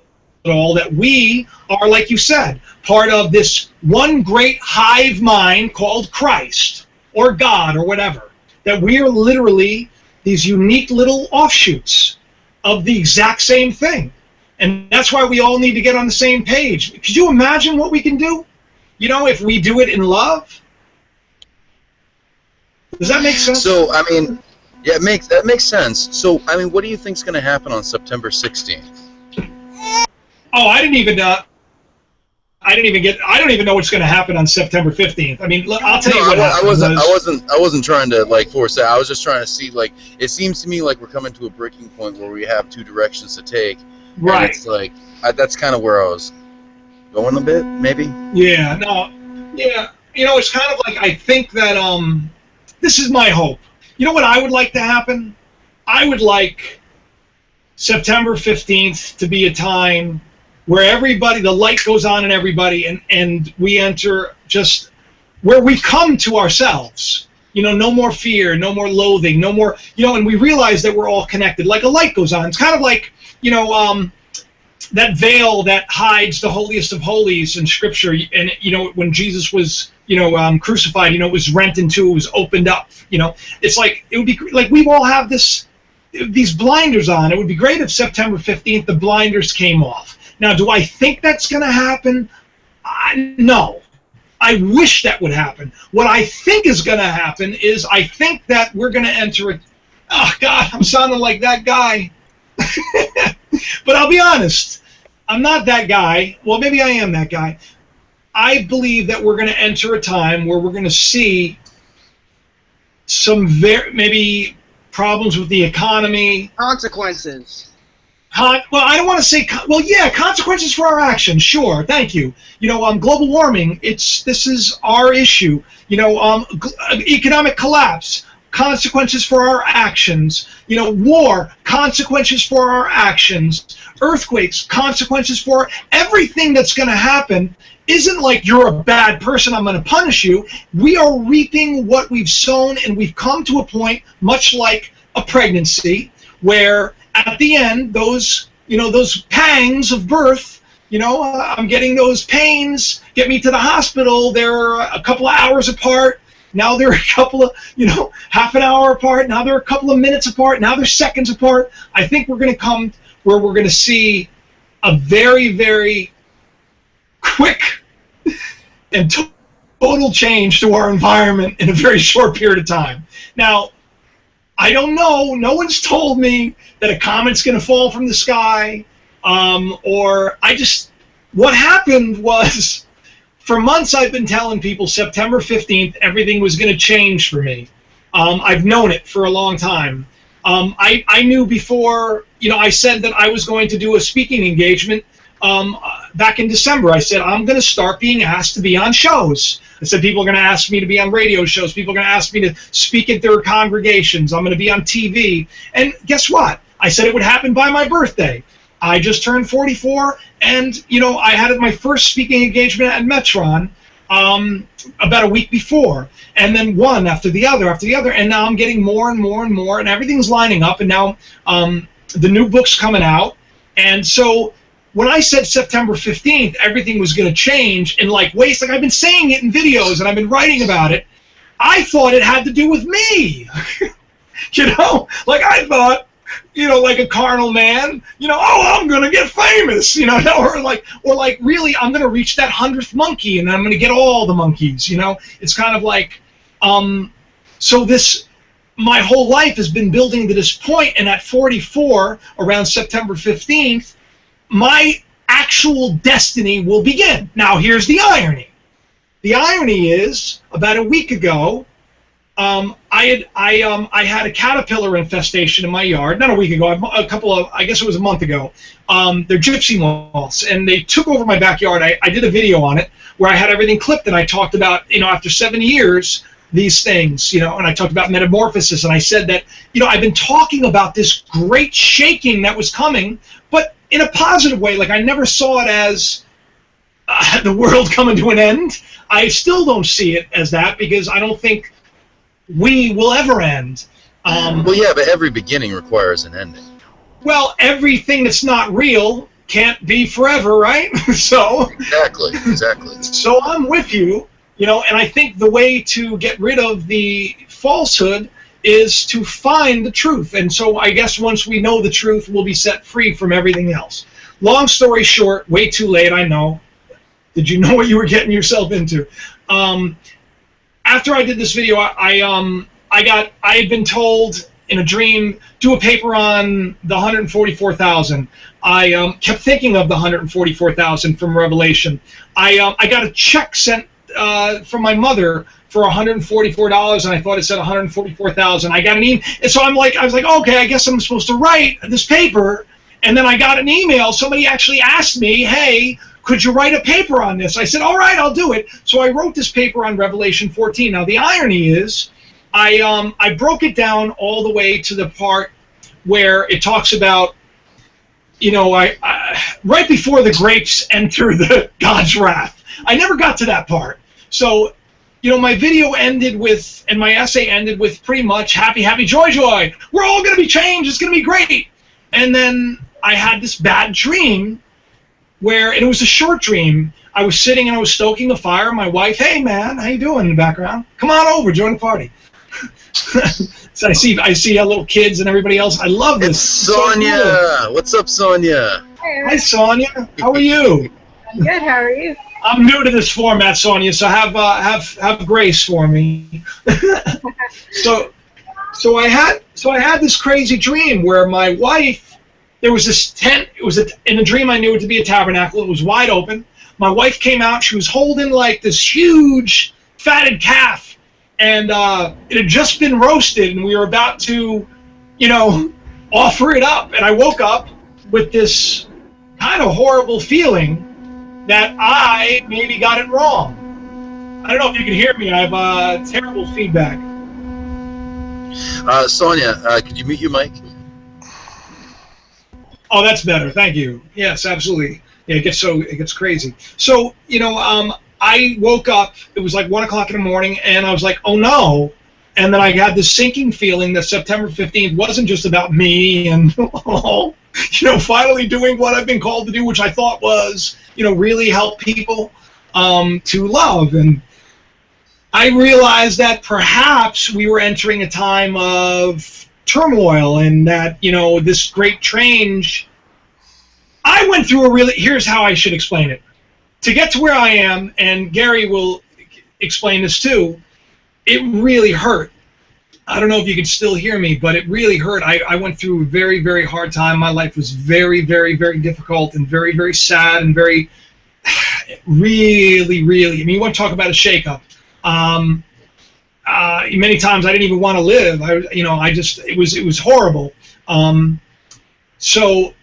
at all, that we are, like you said, part of this one great hive mind called Christ or God or whatever, that we are literally these unique little offshoots of the exact same thing. And that's why we all need to get on the same page. Could you imagine what we can do, if we do it in love? Does that make sense? So, I mean, yeah, that makes sense. So, I mean, what do you think is going to happen on September 16th? Oh, I don't even know what's going to happen on September 15th. I mean, I'll tell you what happens. I wasn't trying to force that. I was just trying to see, it seems to me like we're coming to a breaking point where we have two directions to take. Right. And it's that's kind of where I was going a bit, maybe. Yeah. No. Yeah. It's kind of like, I think that this is my hope. You know what I would like to happen? I would like September 15th to be a time where everybody, the light goes on in everybody, and we enter just where we come to ourselves. No more fear, no more loathing, no more, and we realize that we're all connected. Like a light goes on. It's kind of like, that veil that hides the holiest of holies in Scripture. And, when Jesus was, crucified, it was rent in two, it was opened up. It's like, it would be like we all have these blinders on. It would be great if September 15th the blinders came off. Now, do I think that's going to happen? No. I wish that would happen. What I think is going to happen is I think that we're going to enter a... Oh, God, I'm sounding like that guy. But I'll be honest. I'm not that guy. Well, maybe I am that guy. I believe that we're going to enter a time where we're going to see some maybe problems with the economy. Consequences. Well, I don't want to say. Well, yeah, consequences for our actions. Sure, thank you. Global warming. This is our issue. Economic collapse. consequences for our actions. You know, war, consequences for our actions. Earthquakes, consequences for everything that's going to happen. Isn't like you're a bad person, I'm going to punish you. We are reaping what we've sown, and we've come to a point, much like a pregnancy, where at the end, those pangs of birth, I'm getting those pains, get me to the hospital. They're a couple of hours apart. Now they're a couple of, half an hour apart. Now they're a couple of minutes apart. Now they're seconds apart. I think we're going to come where we're going to see a very, very quick and total change to our environment in a very short period of time. Now, I don't know. No one's told me that a comet's going to fall from the sky. What happened was, for months I've been telling people September 15th, everything was going to change for me. I've known it for a long time. I knew before, I said that I was going to do a speaking engagement back in December. I said, I'm going to start being asked to be on shows. I said, people are going to ask me to be on radio shows. People are going to ask me to speak at their congregations. I'm going to be on TV. And guess what? I said it would happen by my birthday. I just turned 44, and, I had my first speaking engagement at Metron about a week before, and then one after the other, and now I'm getting more and more and more, and everything's lining up, and now the new book's coming out. And so when I said September 15th, everything was going to change in ways, I've been saying it in videos, and I've been writing about it, I thought it had to do with me. I thought, like a carnal man, I'm going to get famous, or really, I'm going to reach that 100th monkey, and I'm going to get all the monkeys, It's kind of like, so my whole life has been building to this point, and at 44, around September 15th, my actual destiny will begin. Now, here's the irony. The irony is, about a week ago, I had a caterpillar infestation in my yard. Not a week ago, I guess it was a month ago. They're gypsy moths, and they took over my backyard. I did a video on it where I had everything clipped, and I talked about, after 7 years, these things, and I talked about metamorphosis, and I said that, I've been talking about this great shaking that was coming, but in a positive way. I never saw it as the world coming to an end. I still don't see it as that, because I don't think we will ever end. Well, yeah, but every beginning requires an ending. Well, everything that's not real can't be forever, right? So Exactly. So I'm with you, and I think the way to get rid of the falsehood is to find the truth. And so I guess once we know the truth, we'll be set free from everything else. Long story short, way too late, I know. Did you know what you were getting yourself into? After I did this video, I had been told in a dream, do a paper on the 144,000. I kept thinking of the 144,000 from Revelation. I got a check sent from my mother for $144, and I thought it said 144,000. I got an email, and so I was like, okay, I guess I'm supposed to write this paper. And then I got an email. Somebody actually asked me, hey, could you write a paper on this? I said, all right, I'll do it. So I wrote this paper on Revelation 14. Now, the irony is, I broke it down all the way to the part where it talks about, right before the grapes enter God's wrath. I never got to that part. So, my video ended with, and my essay ended with pretty much happy, happy, joy, joy. We're all going to be changed. It's going to be great. And then I had this bad dream and it was a short dream. I was sitting and I was stoking a fire. My wife, hey man, how you doing in the background? Come on over, join the party. So I see little kids and everybody else. I love this. It's Sonia. So cool. What's up, Sonia? Hi, Sonia. How are you? I'm good. How are you? I'm new to this format, Sonia, so have grace for me. So I had this crazy dream where my wife, there was this tent. In a dream I knew it to be a tabernacle. It was wide open. My wife came out. She was holding this huge fatted calf, and it had just been roasted, and we were about to, offer it up. And I woke up with this kind of horrible feeling that I maybe got it wrong. I don't know if you can hear me. I have terrible feedback. Sonia, could you mute your mic? Oh, that's better. Thank you. Yes, absolutely. Yeah, it gets crazy. So, I woke up. It was like 1 o'clock in the morning, and I was like, "Oh no!" And then I had this sinking feeling that September 15th wasn't just about me and finally doing what I've been called to do, which I thought was, really help people to love. And I realized that perhaps we were entering a time of turmoil, and that this great change. I went through here's how I should explain it. To get to where I am, and Gary will explain this too, it really hurt. I don't know if you can still hear me, but it really hurt. I went through a very, very hard time. My life was very, very, very difficult and very, very sad and very, really, really. I mean, you want to talk about a shakeup. Many times I didn't even want to live. It was horrible. So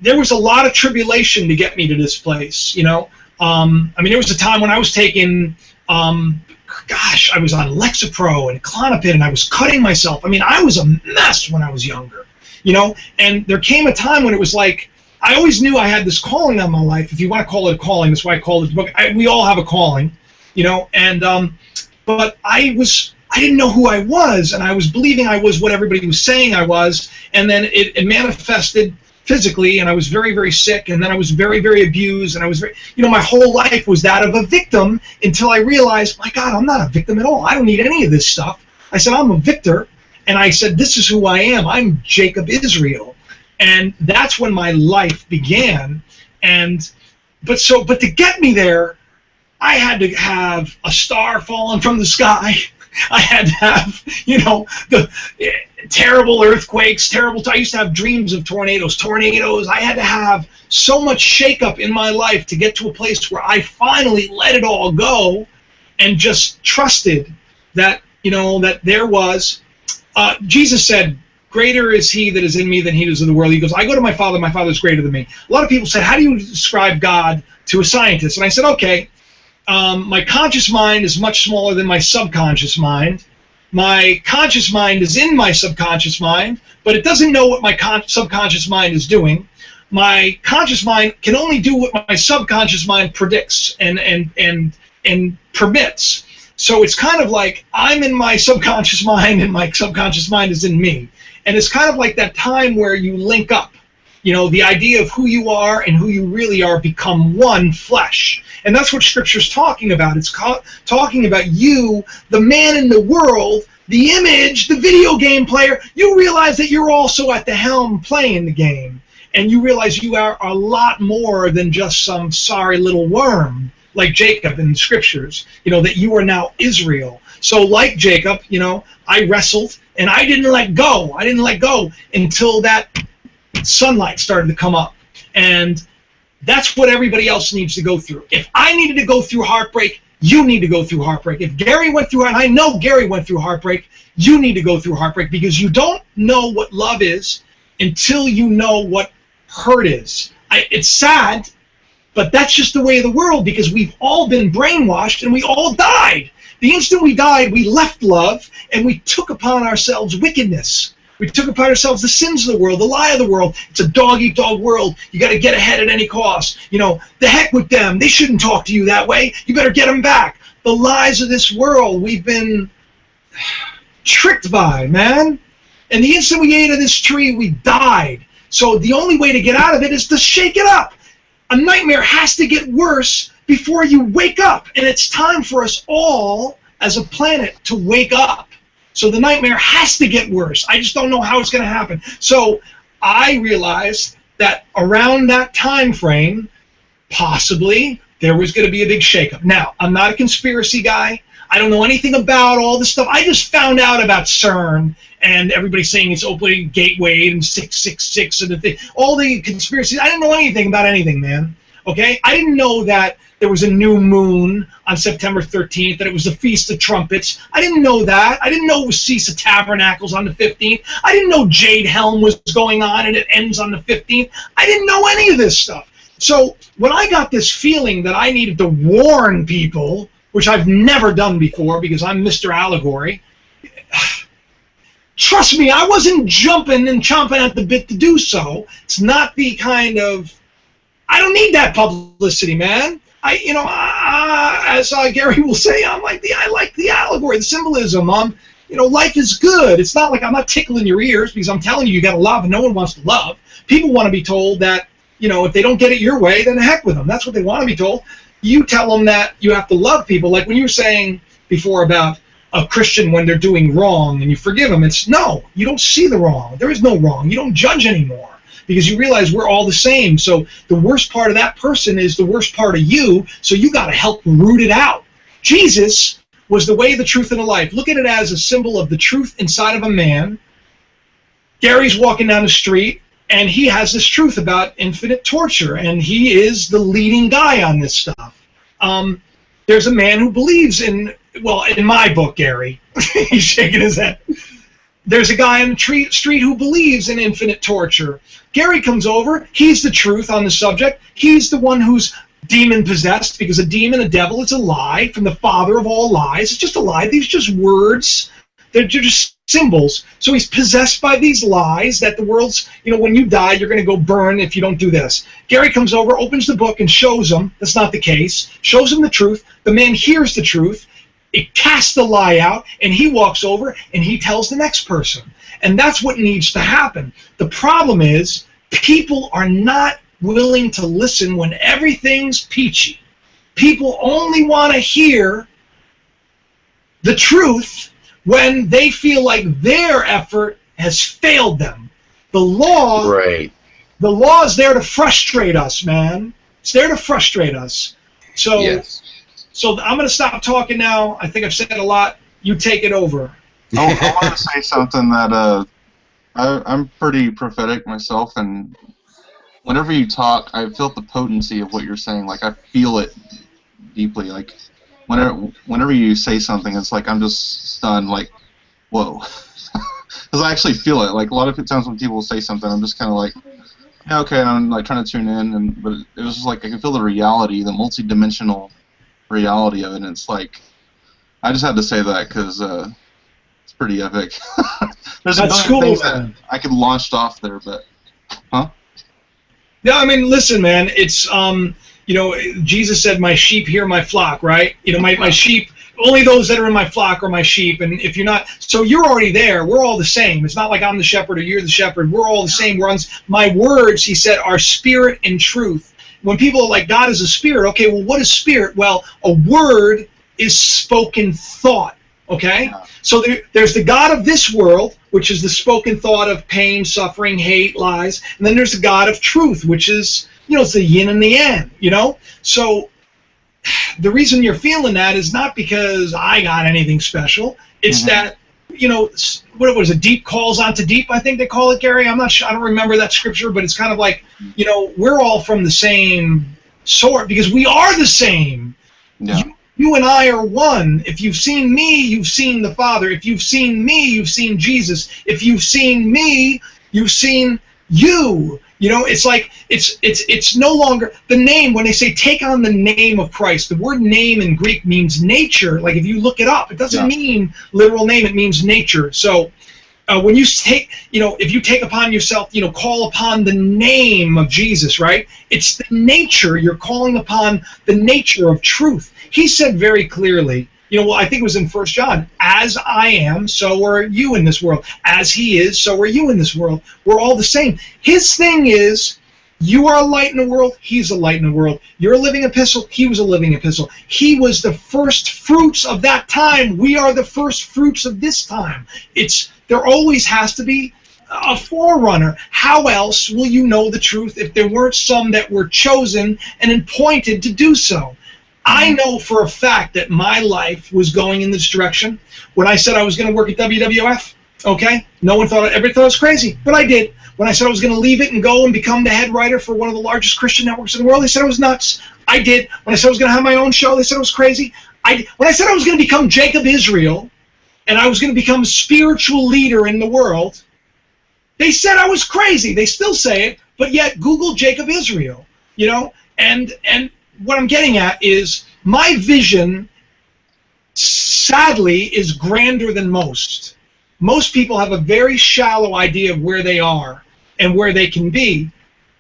there was a lot of tribulation to get me to this place. There was a time when I was taking, I was on Lexapro and Klonopin, and I was cutting myself. I mean, I was a mess when I was younger, And there came a time when it was like, I always knew I had this calling on my life, if you want to call it a calling. That's why I call it the book. We all have a calling, but I didn't know who I was, and I was believing I was what everybody was saying I was, and then it manifested physically, and I was very, very sick, and then I was very, very abused, and I was very, my whole life was that of a victim until I realized, my God, I'm not a victim at all. I don't need any of this stuff. I said, I'm a victor, and I said, this is who I am. I'm Jacob Israel, and that's when my life began, but to get me there, I had to have a star falling from the sky. I had to have, the terrible earthquakes, I used to have dreams of tornadoes. I had to have so much shakeup in my life to get to a place where I finally let it all go and just trusted that, that there was, Jesus said, greater is he that is in me than he is in the world. He goes, I go to my Father is greater than me. A lot of people said, how do you describe God to a scientist? And I said, okay. My conscious mind is much smaller than my subconscious mind. My conscious mind is in my subconscious mind, but it doesn't know what my subconscious mind is doing. My conscious mind can only do what my subconscious mind predicts and permits. So it's kind of like I'm in my subconscious mind and my subconscious mind is in me. And it's kind of like that time where you link up. The idea of who you are and who you really are become one flesh. And that's what Scripture's talking about. It's talking about you, the man in the world, the image, the video game player. You realize that you're also at the helm playing the game. And you realize you are a lot more than just some sorry little worm like Jacob in the Scriptures. That you are now Israel. So like Jacob, I wrestled and I didn't let go. I didn't let go until that sunlight started to come up, and that's what everybody else needs to go through. If I needed to go through heartbreak, you need to go through heartbreak. If Gary went through, and I know Gary went through heartbreak, you need to go through heartbreak, because you don't know what love is until you know what hurt is. It's sad, but that's just the way of the world, because we've all been brainwashed and we all died. The instant we died, we left love and we took upon ourselves wickedness. We took upon ourselves the sins of the world, the lie of the world. It's a dog-eat-dog world. You got to get ahead at any cost. The heck with them. They shouldn't talk to you that way. You better get them back. The lies of this world we've been tricked by, man. And the instant we ate of this tree, we died. So the only way to get out of it is to shake it up. A nightmare has to get worse before you wake up. And it's time for us all, as a planet, to wake up. So the nightmare has to get worse. I just don't know how it's going to happen. So I realized that around that time frame, possibly, there was going to be a big shakeup. Now, I'm not a conspiracy guy. I don't know anything about all this stuff. I just found out about CERN and everybody saying it's opening gateway and 666 and the thing. All the conspiracies. I didn't know anything about anything, man. Okay? I didn't know that there was a new moon on September 13th, that it was the Feast of Trumpets. I didn't know that. I didn't know it was Feast of Tabernacles on the 15th. I didn't know Jade Helm was going on and it ends on the 15th. I didn't know any of this stuff. So when I got this feeling that I needed to warn people, which I've never done before because I'm Mr. Allegory, trust me, I wasn't jumping and chomping at the bit to do so. It's not the kind of, I don't need that publicity, man. As Gary will say, I like the allegory, the symbolism. Life is good. It's not like I'm not tickling your ears because I'm telling you got to love, and no one wants to love. People want to be told that, if they don't get it your way, then the heck with them. That's what they want to be told. You tell them that you have to love people. Like when you were saying before about a Christian when they're doing wrong and you forgive them, it's no, you don't see the wrong. There is no wrong. You don't judge anymore because you realize we're all the same. So the worst part of that person is the worst part of you, so you got to help root it out. Jesus was the way, the truth, and the life. Look at it as a symbol of the truth inside of a man. Gary's walking down the street, and he has this truth about infinite torture, and he is the leading guy on this stuff. There's a man who believes in my book, Gary, he's shaking his head. There's a guy on the street who believes in infinite torture. Gary comes over, he's the truth on the subject. He's the one who's demon-possessed, because a demon, a devil, is a lie from the father of all lies. It's just a lie. These are just words. They're just symbols. So he's possessed by these lies that the world's, when you die, you're going to go burn if you don't do this. Gary comes over, opens the book, and shows him that's not the case, shows him the truth. The man hears the truth. It casts the lie out, and he walks over, and he tells the next person. And that's what needs to happen. The problem is people are not willing to listen when everything's peachy. People only want to hear the truth when they feel like their effort has failed them. The law is there to frustrate us, man. It's there to frustrate us. So, yes. So I'm going to stop talking now. I think I've said a lot. You take it over. I want to say something that I'm pretty prophetic myself, and whenever you talk, I felt the potency of what you're saying. Like, I feel it deeply. Like, whenever you say something, it's like I'm just stunned, like, whoa. Because I actually feel it. Like, a lot of times when people say something, I'm just kind of like, yeah, okay, and I'm like trying to tune in, but it was just like I can feel the reality, the multi-dimensional reality of it, and it's like, I just had to say that because it's pretty epic. There's a million things that I could launched off there, but, huh? Yeah, I mean, listen, man, it's, Jesus said, my sheep hear my flock, right? My sheep, only those that are in my flock are my sheep, and if you're not, so you're already there. We're all the same. It's not like I'm the shepherd or you're the shepherd. We're all the same. My words, he said, are spirit and truth. When people are like, God is a spirit, okay, well, what is spirit? Well, a word is spoken thought, okay? Yeah. So there's the God of this world, which is the spoken thought of pain, suffering, hate, lies, and then there's the God of truth, which is, it's the yin and the yang, So the reason you're feeling that is not because I got anything special. It's that, what was it, deep calls onto deep, I think they call it, Gary. I'm not sure, I don't remember that scripture, but it's kind of like, we're all from the same sort because we are the same. Yeah. You and I are one. If you've seen me, you've seen the Father. If you've seen me, you've seen Jesus. If you've seen me, you've seen you. It's like it's no longer the name. When they say take on the name of Christ, the word name in Greek means nature. Like if you look it up, it doesn't mean literal name. It means nature. So when you take, if you take upon yourself, call upon the name of Jesus, right? It's the nature. You're calling upon the nature of truth. He said very clearly, I think it was in 1 John, as I am, so are you in this world. As he is, so are you in this world. We're all the same. His thing is, you are a light in the world, he's a light in the world. You're a living epistle, he was a living epistle. He was the first fruits of that time. We are the first fruits of this time. There always has to be a forerunner. How else will you know the truth if there weren't some that were chosen and appointed to do so? I know for a fact that my life was going in this direction. When I said I was going to work at WWF, okay, no one everybody thought I was crazy, but I did. When I said I was going to leave it and go and become the head writer for one of the largest Christian networks in the world, they said I was nuts. I did. When I said I was going to have my own show, they said I was crazy. When I said I was going to become Jacob Israel, and I was going to become a spiritual leader in the world, they said I was crazy. They still say it, but yet Google Jacob Israel, and what I'm getting at is my vision, sadly, is grander than most. most people have a very shallow idea of where they are and where they can be.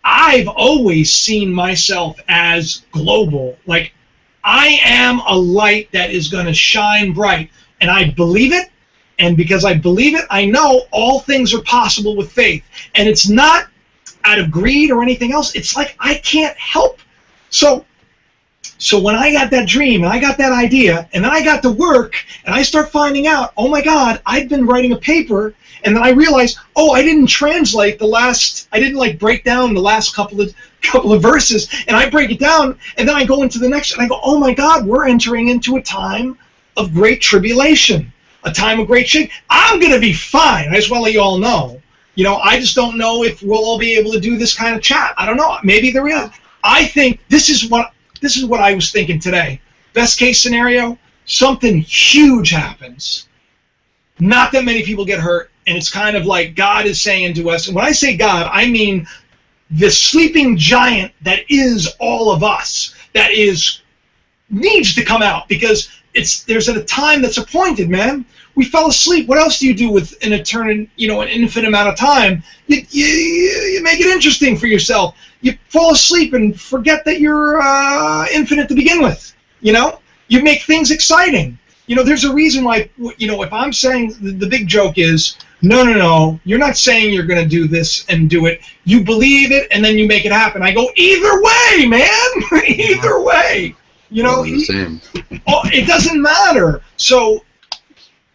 I've always seen myself as global. Like, I am a light that is going to shine bright, and I believe it. And because I believe it, I know all things are possible with faith. And it's not out of greed or anything else. It's like I can't help. So when I got that dream and I got that idea and then I got to work and I start finding out, oh my God, I've been writing a paper, and then I realized, oh, I didn't translate I didn't like break down the last couple of verses, and I break it down and then I go into the next and I go, oh my God, we're entering into a time of great tribulation, a time of great shame. I'm going to be fine. I just want to let you all know. You know, I just don't know if we'll all be able to do this kind of chat. I don't know. Maybe there is. I think this is what I was thinking today. Best case scenario, something huge happens. Not that many people get hurt, and it's kind of like God is saying to us, and when I say God, I mean the sleeping giant that is all of us, that needs to come out, because there's a time that's appointed, man. We fell asleep. What else do you do with an an infinite amount of time? You make it interesting for yourself. You fall asleep and forget that you're infinite to begin with. You know, you make things exciting. You know, there's a reason why. You know, if I'm saying the big joke is, no, you're not saying you're going to do this and do it. You believe it and then you make it happen. I go, either way, man. Either way. You know, the same. It doesn't matter. So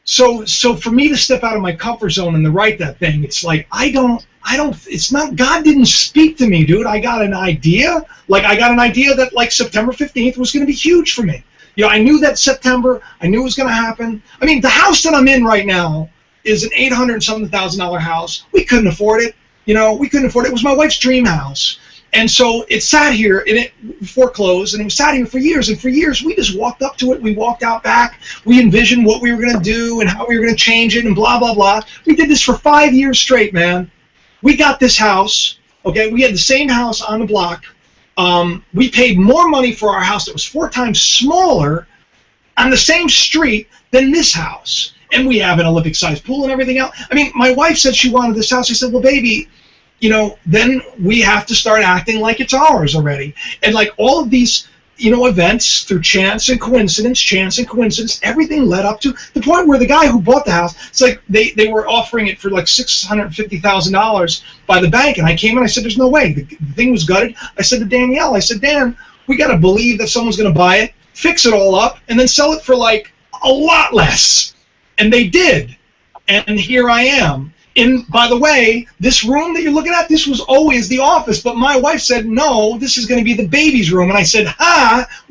for me to step out of my comfort zone and to write that thing, it's like it's not, God didn't speak to me, dude. I got an idea. Like, I got an idea that, like, September 15th was going to be huge for me. You know, I knew that September, I knew it was going to happen. I mean, the house that I'm in right now is an $800,000 house. We couldn't afford it. You know, we couldn't afford it. It was my wife's dream house. And so it sat here, and it foreclosed, and it sat here for years. And for years, we just walked up to it. We walked out back. We envisioned what we were going to do and how we were going to change it and blah, blah, blah. We did this for 5 years straight, man. We got this house, okay? We had the same house on the block. We paid more money for our house that was 4 times smaller on the same street than this house. And we have an Olympic-sized pool and everything else. I mean, my wife said she wanted this house. I said, well, baby, you know, then we have to start acting like it's ours already. And like all of these, you know, events through chance and coincidence, everything led up to the point where the guy who bought the house, it's like they were offering it for like $650,000 by the bank. And I came in, I said, there's no way. The thing was gutted. I said to Danielle, I said, Dan, we got to believe that someone's going to buy it, fix it all up, and then sell it for like a lot less. And they did. And here I am. By the way, this room that you're looking at, this was always the office, but my wife said, no, this is going to be the baby's room. And I said,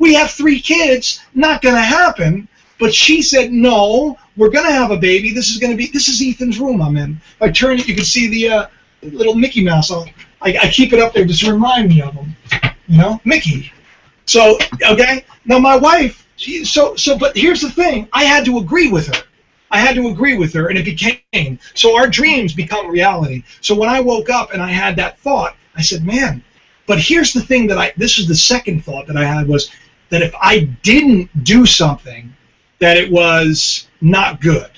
we have 3 kids, not going to happen. But she said, no, we're going to have a baby. This is Ethan's room I'm in. If I turn it, you can see the little Mickey Mouse. I keep it up there just to remind me of him, you know, Mickey. So, okay, now my wife, but here's the thing, I had to agree with her. And it became, so our dreams become reality. So when I woke up and I had that thought, I said, man, but here's the thing this is the second thought that I had, was that if I didn't do something, that it was not good.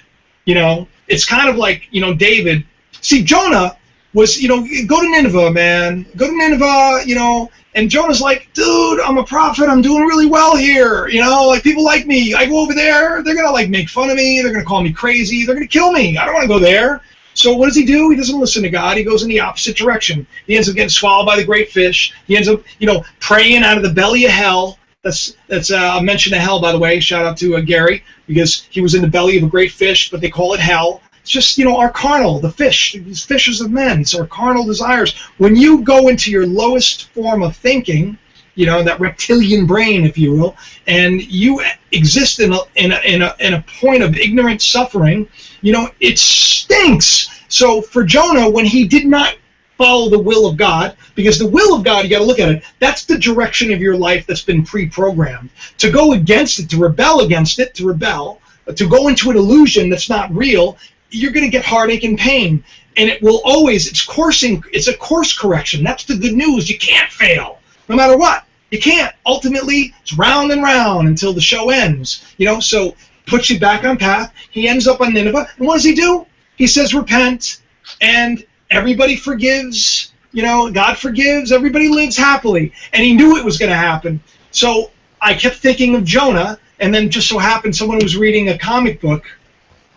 You know, it's kind of like, you know, David, see, Jonah was, you know, go to Nineveh, man, go to Nineveh, you know, and Jonah's like, dude, I'm a prophet. I'm doing really well here. You know, like, people like me. I go over there. They're going to, like, make fun of me. They're going to call me crazy. They're going to kill me. I don't want to go there. So what does he do? He doesn't listen to God. He goes in the opposite direction. He ends up getting swallowed by the great fish. He ends up, you know, praying out of the belly of hell. That's a mention of hell, by the way. Shout out to Gary, because he was in the belly of a great fish, but they call it hell. It's just, you know, our carnal, the fish, these fishes of men, it's our carnal desires. When you go into your lowest form of thinking, you know, that reptilian brain, if you will, and you exist in a point of ignorant suffering, you know, it stinks. So for Jonah, when he did not follow the will of God, because the will of God, you got to look at it, that's the direction of your life that's been pre-programmed. To go against it, to rebel against it, to go into an illusion that's not real, you're going to get heartache and pain. And it will always, it's a course correction. That's the good news. You can't fail, no matter what. You can't. Ultimately, it's round and round until the show ends. You know, so puts you back on path. He ends up on Nineveh, and what does he do? He says repent, and everybody forgives. God forgives. Everybody lives happily, and he knew it was going to happen. So I kept thinking of Jonah, and then just so happened someone was reading a comic book.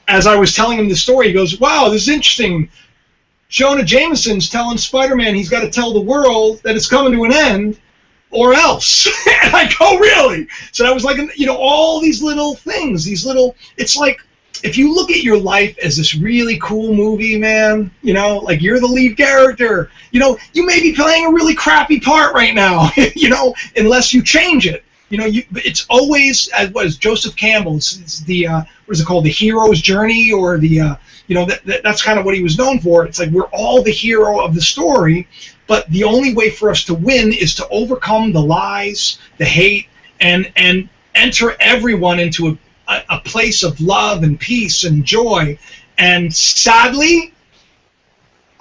As I was telling him the story, he goes, "Wow, this is interesting. Jonah Jameson's telling Spider-Man he's got to tell the world that it's coming to an end, or else." And I go, "Really?" So that was like, all these little things, it's like, if you look at your life as this really cool movie, man, like you're the lead character, you may be playing a really crappy part right now, unless you change it. It's always, what is Joseph Campbell, it's the, what is it called, the hero's journey, or the, that's kind of what he was known for. It's like we're all the hero of the story, but the only way for us to win is to overcome the lies, the hate, and enter everyone into a place of love and peace and joy. And sadly,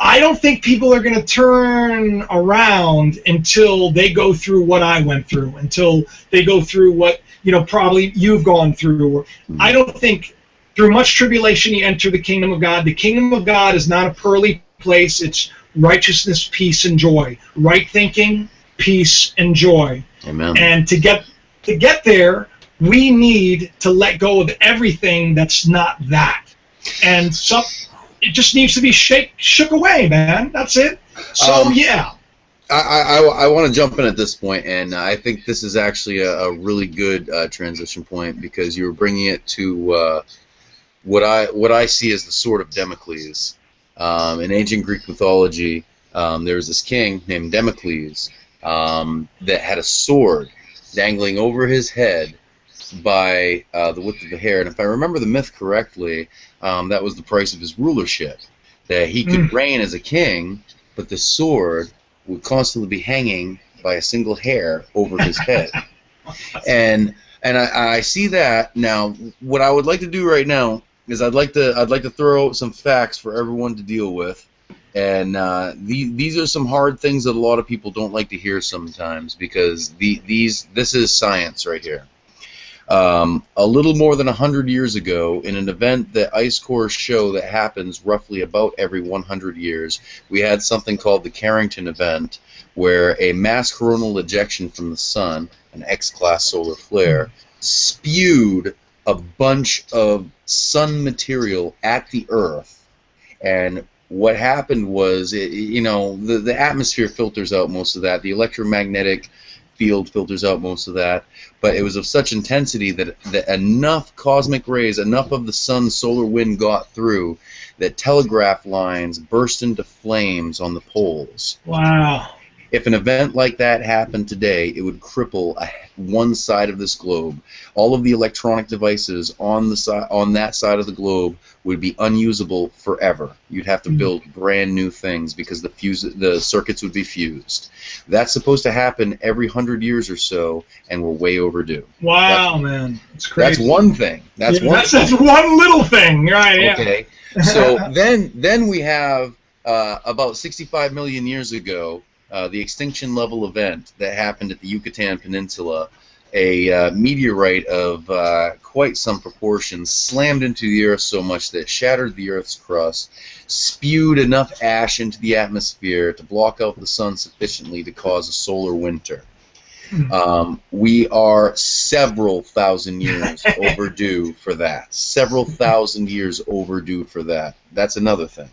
I don't think people are going to turn around until they go through what I went through, until they go through what, probably you've gone through. I don't think through much tribulation you enter the kingdom of God. The kingdom of God is not a pearly place. It's righteousness, peace, and joy. Right thinking, peace, and joy. Amen. And to get there, we need to let go of everything that's not that. And it just needs to be shook away, man. That's it. So, yeah. I want to jump in at this point, and I think this is actually a really good transition point, because you're bringing it to what I see as the sword of Damocles. In ancient Greek mythology, there was this king named Damocles that had a sword dangling over his head by the width of the hair, and if I remember the myth correctly, that was the price of his rulership, that he could reign as a king, but the sword would constantly be hanging by a single hair over his head. and I see that now. What I would like to do right now is I'd like to throw out some facts for everyone to deal with, and these are some hard things that a lot of people don't like to hear sometimes, because this is science right here. A little more than 100 years ago, in an event that ice cores show that happens roughly about every 100 years, we had something called the Carrington event, where a mass coronal ejection from the sun, an X-class solar flare, spewed a bunch of sun material at the Earth. And what happened was, the atmosphere filters out most of that. The electromagnetic field filters out most of that, but it was of such intensity that enough cosmic rays, enough of the sun's solar wind got through, that telegraph lines burst into flames on the poles. Wow. If an event like that happened today, it would cripple one side of this globe. All of the electronic devices on that side of the globe would be unusable forever. You'd have to build brand new things, because the circuits would be fused. That's supposed to happen every 100 years or so, and we're way overdue. Wow, man, that's crazy. That's one thing. That's one little thing, right? Yeah. Okay. So then we have about 65 million years ago, the extinction level event that happened at the Yucatan Peninsula. A meteorite of quite some proportions slammed into the Earth so much that it shattered the Earth's crust, spewed enough ash into the atmosphere to block out the sun sufficiently to cause a solar winter. We are several thousand years overdue for that. Several thousand years overdue for that. That's another thing.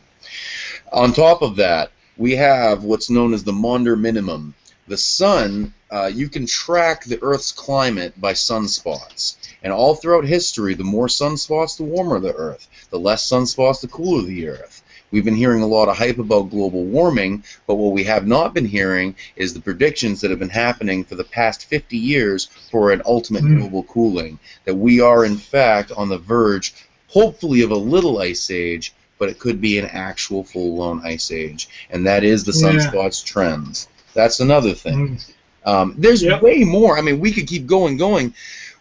On top of that, we have what's known as the Maunder minimum. The sun, you can track the Earth's climate by sunspots. And all throughout history, the more sunspots, the warmer the Earth. The less sunspots, the cooler the Earth. We've been hearing a lot of hype about global warming, but what we have not been hearing is the predictions that have been happening for the past 50 years for an ultimate global cooling. That we are, in fact, on the verge, hopefully, of a little ice age, but it could be an actual full-blown ice age. And that is the sunspots trends. That's another thing. There's way more. I mean, we could keep going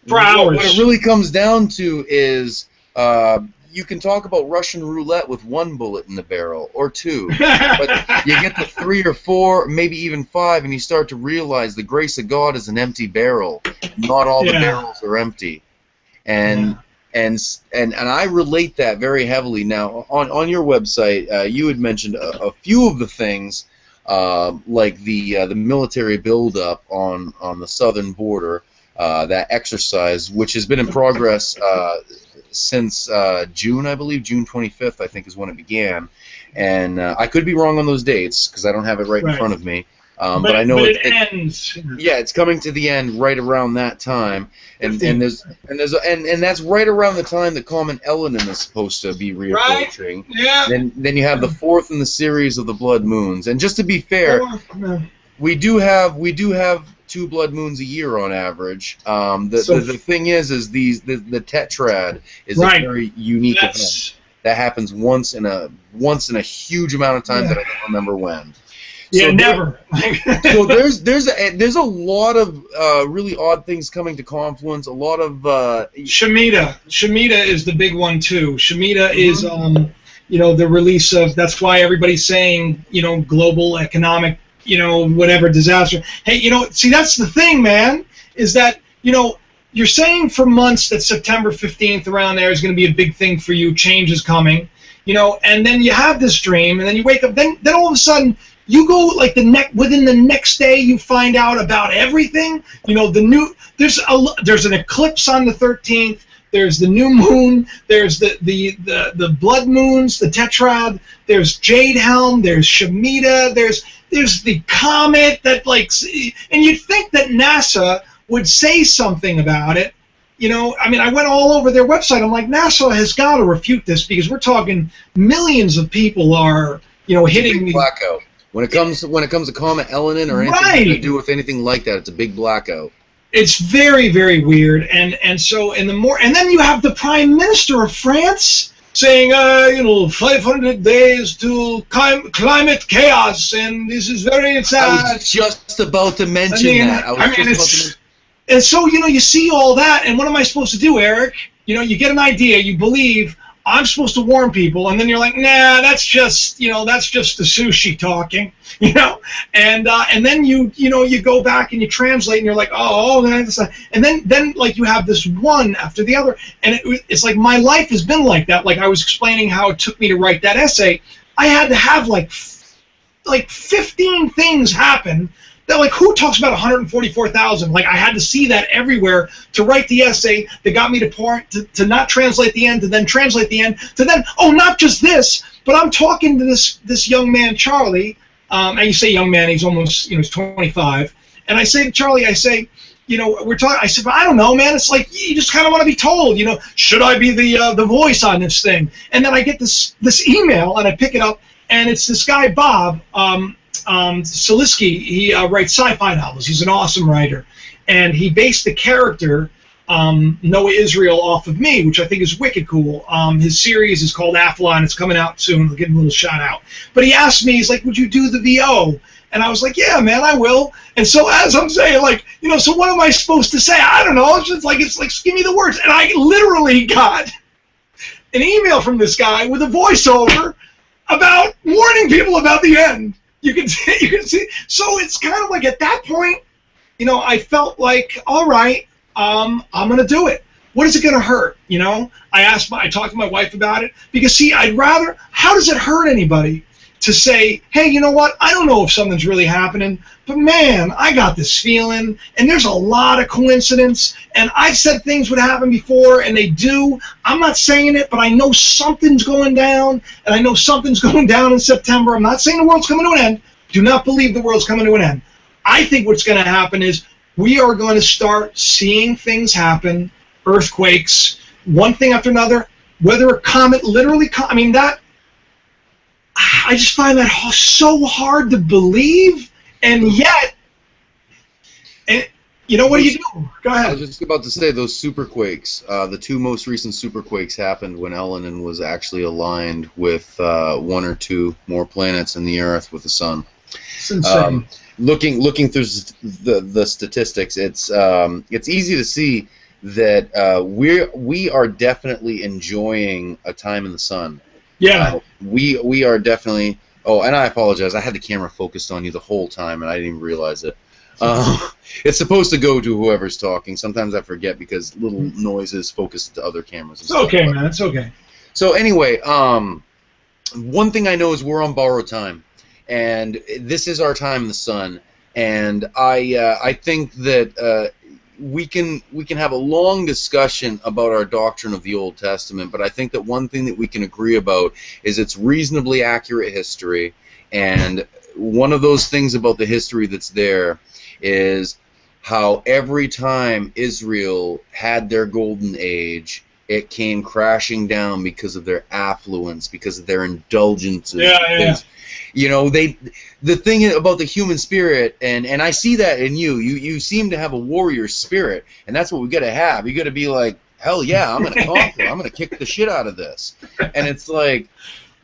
for hours. What it really comes down to is you can talk about Russian roulette with one bullet in the barrel, or two. But you get to 3 or 4, maybe even 5, and you start to realize the grace of God is an empty barrel. Not all the barrels are empty. And and I relate that very heavily. Now, on your website, you had mentioned a few of the things, like the military buildup on the southern border, that exercise, which has been in progress since June, I believe, June 25th, I think, is when it began. And I could be wrong on those dates because I don't have it right in front of me. But I know it ends. Yeah, it's coming to the end right around that time, and that's right around the time that Common Elenin is supposed to be reapproaching. Right. Yeah. Then you have the fourth in the series of the Blood Moons, and just to be fair, we do have 2 blood moons a year on average. The thing is the tetrad is a very unique event that happens once in a huge amount of time that I don't remember when. Yeah, so never. So there's a lot of really odd things coming to Confluence. A lot of Shemitah. Shemitah is the big one too. Shemitah is the release of. That's why everybody's saying global economic whatever disaster. Hey, see that's the thing, man. Is that you're saying for months that September 15th around there is going to be a big thing for you. Change is coming. And then you have this dream, and then you wake up. Then all of a sudden. You go like within the next day, you find out about everything. There's an eclipse on the 13th. There's the new moon. There's the blood moons, the tetrad. There's Jade Helm. There's Shemitah. There's the comet that and you'd think that NASA would say something about it. I went all over their website. I'm like, NASA has got to refute this because we're talking millions of people are hitting the blackout. When it comes to Comet Elenin or anything to do with anything like that, it's a big blackout. It's very, very weird, and then you have the Prime Minister of France saying, 500 days to climate chaos, and this is very sad. I was just about to mention that. And so you see all that, and what am I supposed to do, Eric? You get an idea, you believe. I'm supposed to warn people, and then you're like, nah, that's just the sushi talking, and then you go back and you translate, and you're like, and then like you have this one after the other, and it's like my life has been like that. Like I was explaining how it took me to write that essay. I had to have like 15 things happen. That who talks about 144,000? Like I had to see that everywhere to write the essay that got me to not translate the end, to then translate the end, to then not just this, but I'm talking to this young man Charlie, and you say young man, he's almost he's 25, and I say to Charlie, I say, we're talking. I said, but I don't know, man. It's like you just kind of want to be told, should I be the voice on this thing? And then I get this email and I pick it up, and it's this guy Bob. Salisky, he writes sci-fi novels. He's an awesome writer, and he based the character Noah Israel off of me, which I think is wicked cool. His series is called Athlon. It's coming out soon. I'll give him a little shout out. But he asked me, he's like, would you do the VO? And I was like, yeah, man, I will. And so as I'm saying, so what am I supposed to say? I don't know. It's like give me the words. And I literally got an email from this guy with a voiceover about warning people about the end. You can see. So it's kind of like at that point, I felt like, all right, I'm gonna do it. What is it gonna hurt? I talked to my wife about it because I'd rather. How does it hurt anybody to say, hey, you know what? I don't know if something's really happening, but man, I got this feeling, and there's a lot of coincidence, and I've said things would happen before, and they do. I'm not saying it, but I know something's going down, and I know something's going down in September. I'm not saying the world's coming to an end. Do not believe the world's coming to an end. I think what's going to happen is we are going to start seeing things happen, earthquakes, one thing after another, whether a comet literally, I just find that so hard to believe, and yet, what do you do? Go ahead. I was just about to say those superquakes. The 2 most recent superquakes happened when Elenin was actually aligned with 1 or 2 more planets in the Earth with the Sun. It's insane. Looking through the statistics, it's easy to see that we are definitely enjoying a time in the sun. Yeah. We are definitely. Oh, and I apologize. I had the camera focused on you the whole time, and I didn't even realize it. It's supposed to go to whoever's talking. Sometimes I forget because little noises focus to other cameras. And It's okay, man. It's okay. So anyway, one thing I know is we're on borrowed time, and this is our time in the sun. And I think that we can have a long discussion about our doctrine of the Old Testament, but I think that one thing that we can agree about is it's reasonably accurate history. And one of those things about the history that's there is how every time Israel had their golden age, it came crashing down because of their affluence, because of their indulgences. Yeah. You know, the thing about the human spirit, and I see that in you. You seem to have a warrior spirit, and that's what we got to have. You got to be like, hell yeah, I'm gonna conquer. I'm gonna kick the shit out of this. And it's like,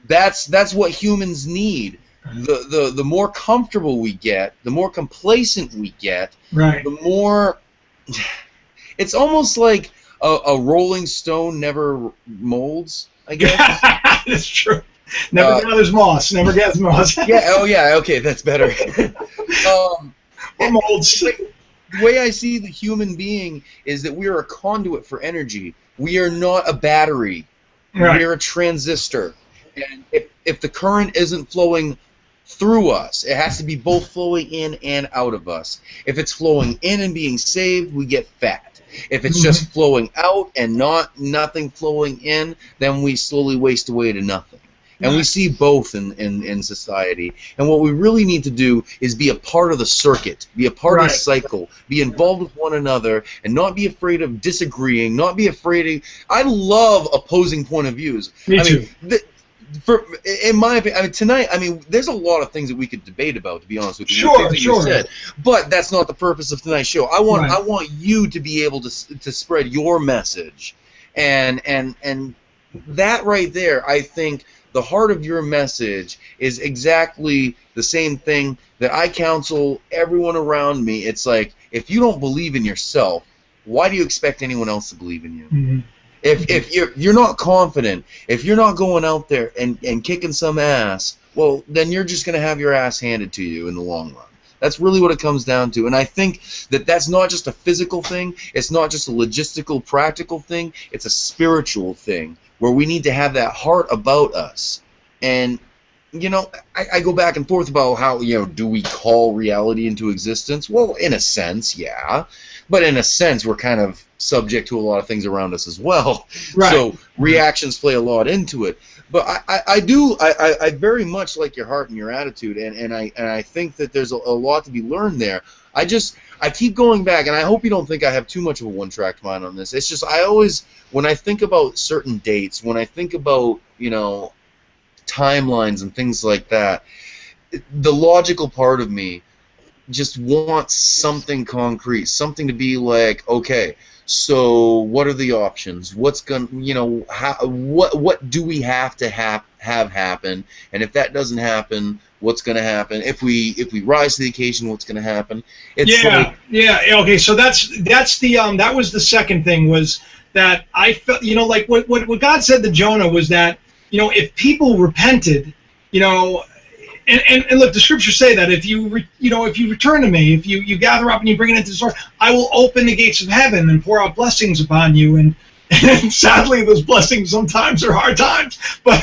that's what humans need. The more comfortable we get, the more complacent we get, right, the more. It's almost like a rolling stone never molds, I guess. That's true. Never gathers moss. Never gathers moss. Yeah. Oh, yeah. Okay, that's better. Molds. The way I see the human being is that we are a conduit for energy. We are not a battery. Right. We are a transistor. And if the current isn't flowing through us, it has to be both flowing in and out of us. If it's flowing in and being saved, we get fat. If it's just flowing out and nothing flowing in, then we slowly waste away to nothing. And we see both in society. And what we really need to do is be a part of the circuit, be a part of the cycle, be involved with one another, and not be afraid of disagreeing, not be afraid of... I love opposing point of views. Me too. In my opinion, tonight, there's a lot of things that we could debate about, to be honest with you. Sure. You said, but that's not the purpose of tonight's show. I want you to be able to spread your message, and that right there, I think the heart of your message is exactly the same thing that I counsel everyone around me. It's like, if you don't believe in yourself, why do you expect anyone else to believe in you? Mm-hmm. If you're not confident, if you're not going out there and kicking some ass, well, then you're just going to have your ass handed to you in the long run. That's really what it comes down to. And I think that that's not just a physical thing. It's not just a logistical, practical thing. It's a spiritual thing where we need to have that heart about us. And, you know, I go back and forth about how, you know, do we call reality into existence? Well, in a sense, yeah. But in a sense, we're kind of subject to a lot of things around us as well. Right. So reactions play a lot into it. But I very much like your heart and your attitude, and I think that there's a lot to be learned there. I keep going back, and I hope you don't think I have too much of a one-track mind on this. It's just I always, when I think about certain dates, when I think about, you know, timelines and things like that, the logical part of me just wants something concrete, something to be like, okay, so what are the options? What's going, you know, what do we have to have happen? And if that doesn't happen, what's going to happen? If we rise to the occasion, what's going to happen? It's Okay, so that's the that was the second thing, was that I felt, you know, like what God said to Jonah was that, you know, if people repented, you know, and look, the scriptures say that if you return to me, if you gather up and you bring it into the store, I will open the gates of heaven and pour out blessings upon you. And sadly, those blessings sometimes are hard times, but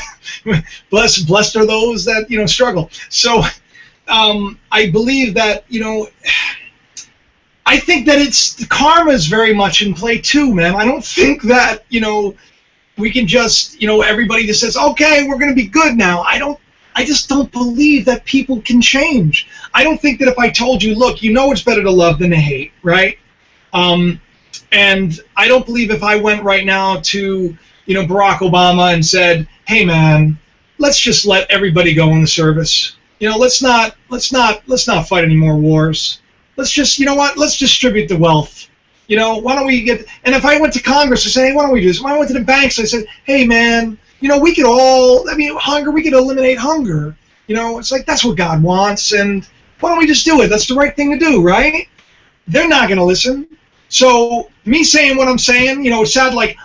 blessed are those that, you know, struggle. So I believe that, you know, I think that the karma is very much in play too, man. I don't think that, you know, we can just, you know, everybody just says, okay, we're going to be good now. I just don't believe that people can change. I don't think that if I told you, look, you know it's better to love than to hate, right? And I don't believe if I went right now to, you know, Barack Obama and said, hey man, let's just let everybody go in the service. You know, let's not fight any more wars. Let's just, you know what? Let's distribute the wealth. You know, why don't we get? And if I went to Congress and say, hey, why don't we do this? When I went to the banks, I said, hey man, you know, we could all, hunger, we could eliminate hunger. You know, it's like, that's what God wants, and why don't we just do it? That's the right thing to do, right? They're not going to listen. So, me saying what I'm saying, you know, it's sad, like,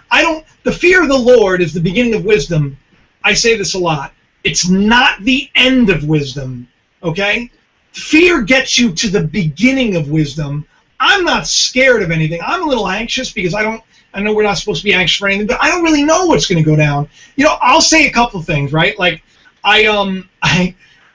the fear of the Lord is the beginning of wisdom. I say this a lot. It's not the end of wisdom, okay? fear gets you to the beginning of wisdom. I'm not scared of anything. I'm a little anxious because I know we're not supposed to be anxious for anything, but I don't really know what's going to go down. You know, I'll say a couple of things, right? Like, I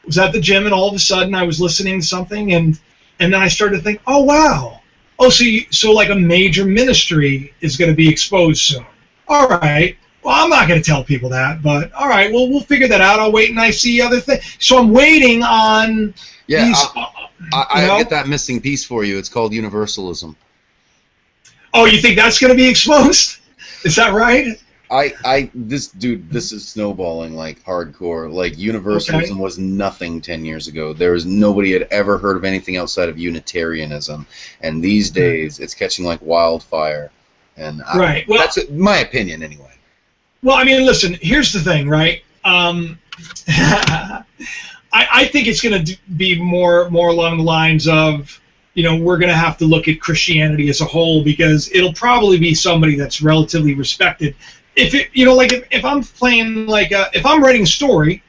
was at the gym, and all of a sudden I was listening to something, and then I started to think, oh, wow. Oh, so like a major ministry is going to be exposed soon. All right. Well, I'm not going to tell people that, but all right. Well, we'll figure that out. I'll wait and I see other things. So I'm waiting on these. I get that missing piece for you. It's called universalism. Oh, you think that's going to be exposed? Is that right? This is snowballing like hardcore. Like, universalism was nothing 10 years ago. Nobody had ever heard of anything outside of Unitarianism, and these days it's catching like wildfire. And right. Well, that's my opinion, anyway. Well, I mean, listen. Here's the thing, right? I think it's going to be more along the lines of, you know, we're going to have to look at Christianity as a whole, because it'll probably be somebody that's relatively respected. If it, you know, like if I'm playing, like if I'm writing a story,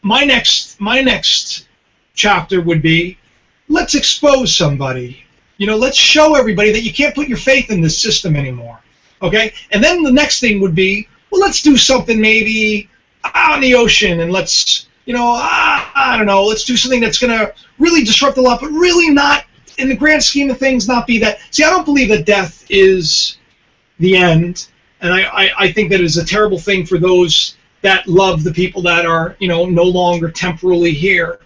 my next chapter would be, let's expose somebody. You know, let's show everybody that you can't put your faith in this system anymore. Okay? And then the next thing would be, well, let's do something maybe out in the ocean, and let's, you know, I don't know, let's do something that's going to really disrupt a lot, but really not, in the grand scheme of things, not be that. See, I don't believe that death is the end. And I think that is a terrible thing for those that love the people that are, you know, no longer temporally here.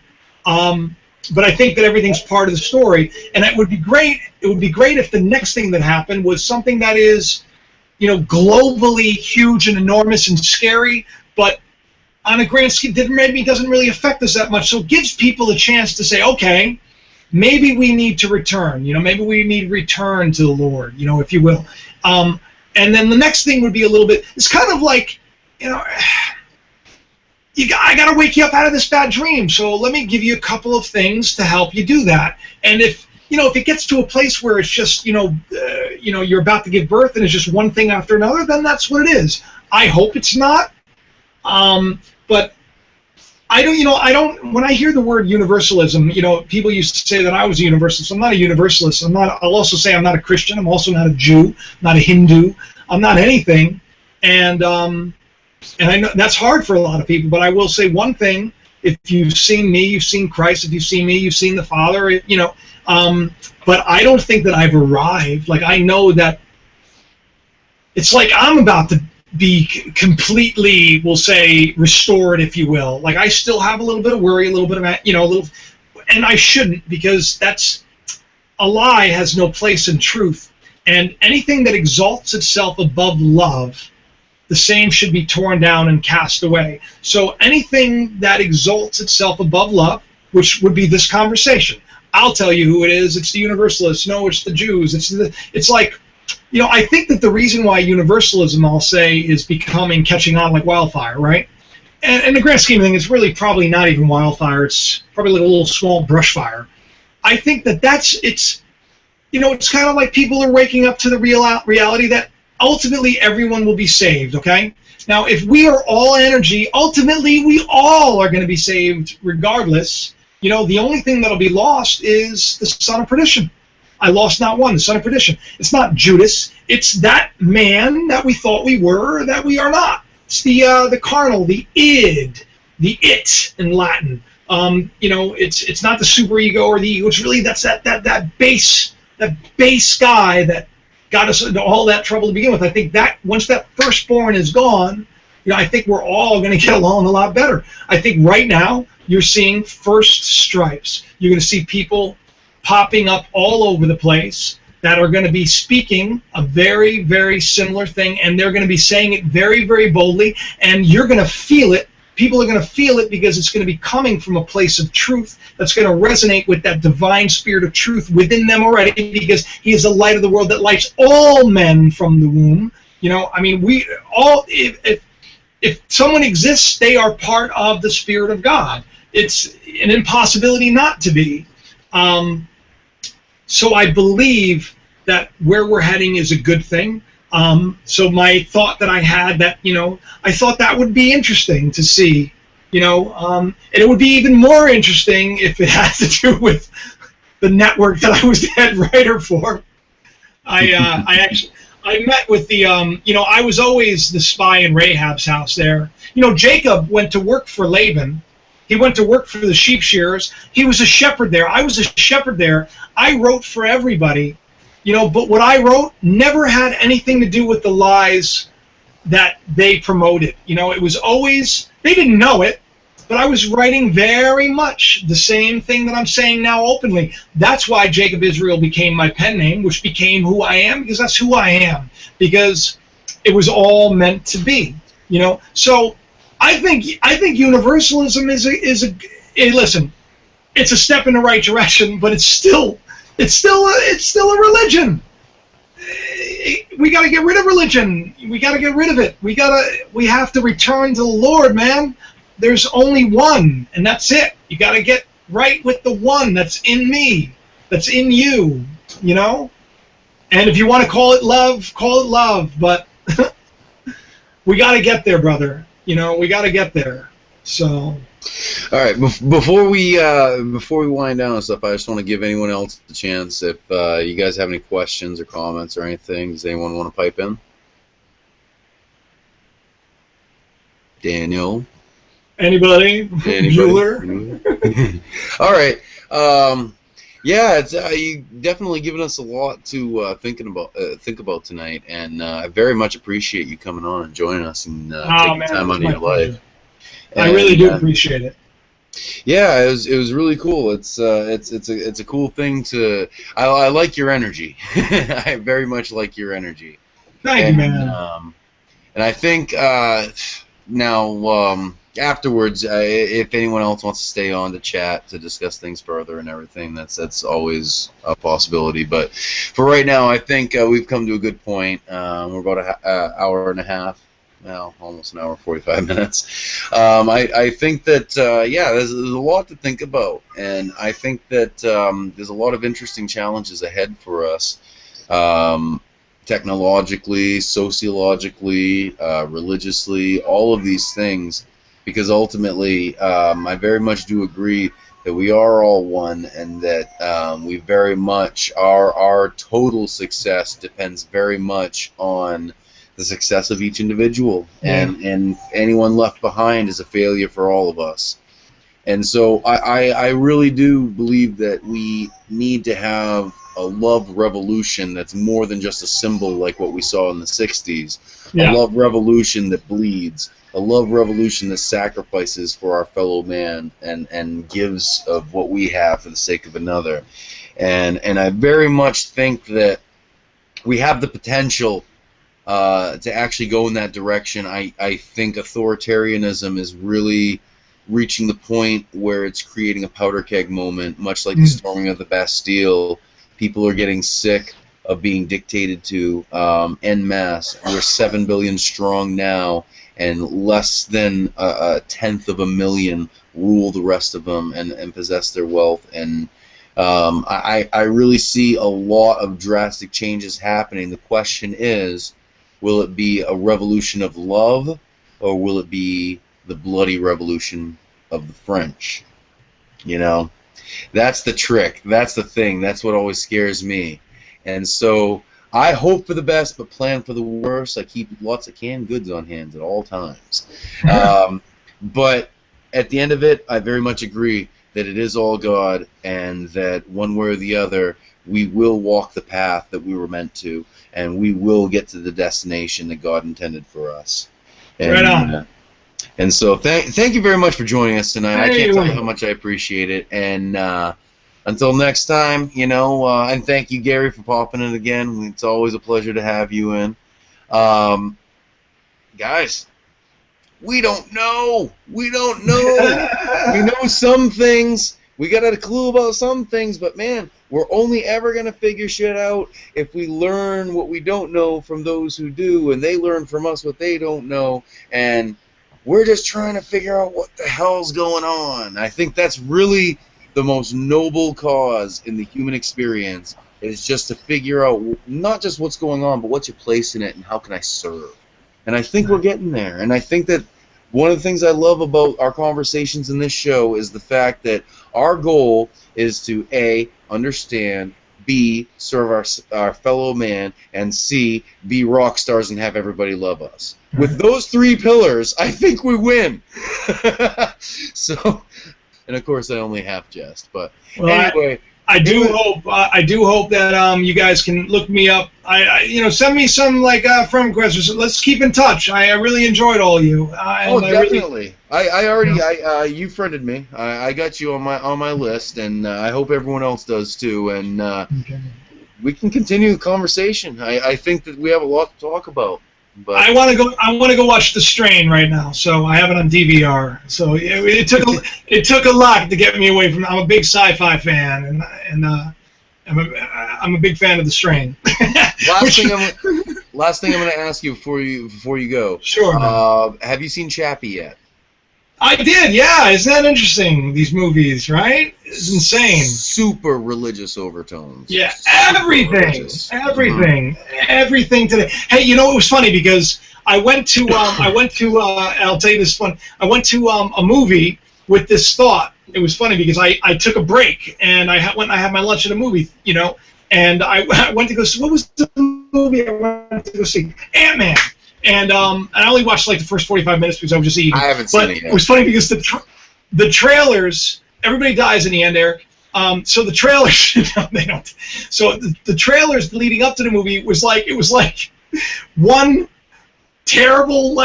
But I think that everything's part of the story, and it would be great. It would be great if the next thing that happened was something that is, you know, globally huge and enormous and scary, but on a grand scheme, maybe doesn't really affect us that much. So it gives people a chance to say, okay, maybe we need to return. You know, maybe we need to return to the Lord. You know, if you will. And then the next thing would be a little bit, it's kind of like, you know, I got to wake you up out of this bad dream, so let me give you a couple of things to help you do that. And if, you know, if it gets to a place where it's just, you know, you're about to give birth and it's just one thing after another, then that's what it is. I hope it's not, but I don't, when I hear the word universalism, you know, people used to say that I was a universalist. I'm not a universalist. I'll also say I'm not a Christian. I'm also not a Jew, not a Hindu. I'm not anything. And I know that's hard for a lot of people, but I will say one thing: if you've seen me, you've seen Christ. If you've seen me, you've seen the Father. You know, but I don't think that I've arrived. Like, I know that it's like I'm about to be completely, we'll say, restored, if you will. Like, I still have a little bit of worry, a little bit of, you know, a little, and I shouldn't, because that's, a lie has no place in truth. And anything that exalts itself above love, the same should be torn down and cast away. So anything that exalts itself above love, which would be this conversation, I'll tell you who it is. It's the Universalists. No, it's the Jews. It's like, you know, I think that the reason why universalism, I'll say, is catching on like wildfire, right? And in the grand scheme of things, it's really probably not even wildfire. It's probably like a little small brush fire. I think that it's, you know, it's kind of like people are waking up to the reality that ultimately everyone will be saved, okay? Now, if we are all energy, ultimately we all are going to be saved regardless. You know, the only thing that'll be lost is the son of perdition. I lost not one, the son of perdition. It's not Judas. It's that man that we thought we were, that we are not. It's the carnal, the id, the it in Latin. You know, it's not the superego or the ego. It's really that base guy that got us into all that trouble to begin with. I think that once that firstborn is gone, you know, I think we're all going to get along a lot better. I think right now you're seeing first stripes. You're going to see people popping up all over the place that are going to be speaking a very, very similar thing, and they're going to be saying it very, very boldly, and you're going to feel it. People are going to feel it because it's going to be coming from a place of truth that's going to resonate with that divine spirit of truth within them already, because he is the light of the world that lights all men from the womb. You know, I mean, we all, if someone exists, they are part of the Spirit of God. It's an impossibility not to be. So I believe that where we're heading is a good thing. So my thought that I had that, you know, I thought that would be interesting to see And it would be even more interesting if it had to do with the network that I was the head writer for. I met with the, I was always the spy in Rahab's house there. Jacob went to work for Laban. He went to work for the sheep shearers. He was a shepherd there. I was a shepherd there. I wrote for everybody, but what I wrote never had anything to do with the lies that they promoted. It was always, they didn't know it, but I was writing very much the same thing that I'm saying now openly. That's why Jacob Israel became my pen name, which became who I am, because that's who I am, because it was all meant to be. So I think universalism is a listen, it's a step in the right direction, but it's still a religion. We got to get rid of religion. We got to get rid of it. We have to return to the Lord, man. There's only one, and that's it. You got to get right with the one that's in me, that's in you, And if you want to call it love, but we got to get there, brother. We got to get there. So. All right. Before we wind down and stuff, I just want to give anyone else a chance. If you guys have any questions or comments or anything, does anyone want to pipe in? Daniel. Anybody? Bueller? All right. Yeah, it's you definitely given us a lot to think about tonight, and I very much appreciate you coming on and joining us and taking time out of your life. I really do appreciate it. Yeah, it was really cool. It's a cool thing to. I like your energy. I very much like your energy. Thank you, man. And I think now. Afterwards, if anyone else wants to stay on to chat to discuss things further and everything, that's always a possibility. But for right now, I think we've come to a good point. We're about an hour and a half now, almost an hour 45 minutes. I think that there's a lot to think about, and I think that there's a lot of interesting challenges ahead for us. Technologically, sociologically, religiously, all of these things. Because ultimately, I very much do agree that we are all one, and that we very much our total success depends very much on the success of each individual, and anyone left behind is a failure for all of us. And so I really do believe that we need to have a love revolution that's more than just a symbol like what we saw in the 60s. A love revolution that bleeds. A love revolution that sacrifices for our fellow man and gives of what we have for the sake of another. And I very much think that we have the potential to actually go in that direction. I think authoritarianism is really reaching the point where it's creating a powder keg moment, much like the storming of the Bastille. People are getting sick of being dictated to en masse. We're 7 billion strong now, and less than a tenth of a million rule the rest of them and possess their wealth. And I really see a lot of drastic changes happening. The question is, will it be a revolution of love, or will it be the bloody revolution of the French? That's the trick. That's the thing. That's what always scares me. And so I hope for the best, but plan for the worst. I keep lots of canned goods on hand at all times. But at the end of it, I very much agree that it is all God, and that one way or the other, we will walk the path that we were meant to, and we will get to the destination that God intended for us. And, right on. And so thank you very much for joining us tonight. I can't tell you how much I appreciate it. And until next time, and thank you, Gary, for popping in again. It's always a pleasure to have you in. Guys, we don't know. We don't know. We know some things. We got a clue about some things, but man, we're only ever going to figure shit out if we learn what we don't know from those who do, and they learn from us what they don't know, and we're just trying to figure out what the hell's going on. I think that's really the most noble cause in the human experience, is just to figure out not just what's going on, but what's your place in it and how can I serve. And I think we're getting there. And I think that One of the things I love about our conversations in this show is the fact that our goal is to A, understand, B, serve our fellow man, and C, be rock stars and have everybody love us. With those three pillars, I think we win. So, and of course I only half jest, but anyway. I do hope that you guys can look me up. Send me some friend requests. Let's keep in touch. I really enjoyed all of you. Definitely. I already you friended me. I got you on my list, and I hope everyone else does too. And we can continue the conversation. I think that we have a lot to talk about. But I want to go watch The Strain right now. So I have it on DVR. So it took a lot to get me away from. I'm a big sci-fi fan, and I'm a big fan of The Strain. Last thing I'm going to ask you before you go. Sure. Have you seen Chappie yet? I did, yeah. Isn't that interesting? These movies, right? It's insane. Super religious overtones. Yeah, everything today. Hey, it was funny because I went to I'll tell you this fun. I went to a movie with this thought. It was funny because I took a break and I had my lunch at a movie, and I went to go see, what was the movie I went to go see? Ant-Man. And I only watched the first 45 minutes because I was just eating. I haven't seen it yet. It was funny because the trailers, everybody dies in the end, Eric. So the trailers, no, they don't. So the trailers leading up to the movie was like one terrible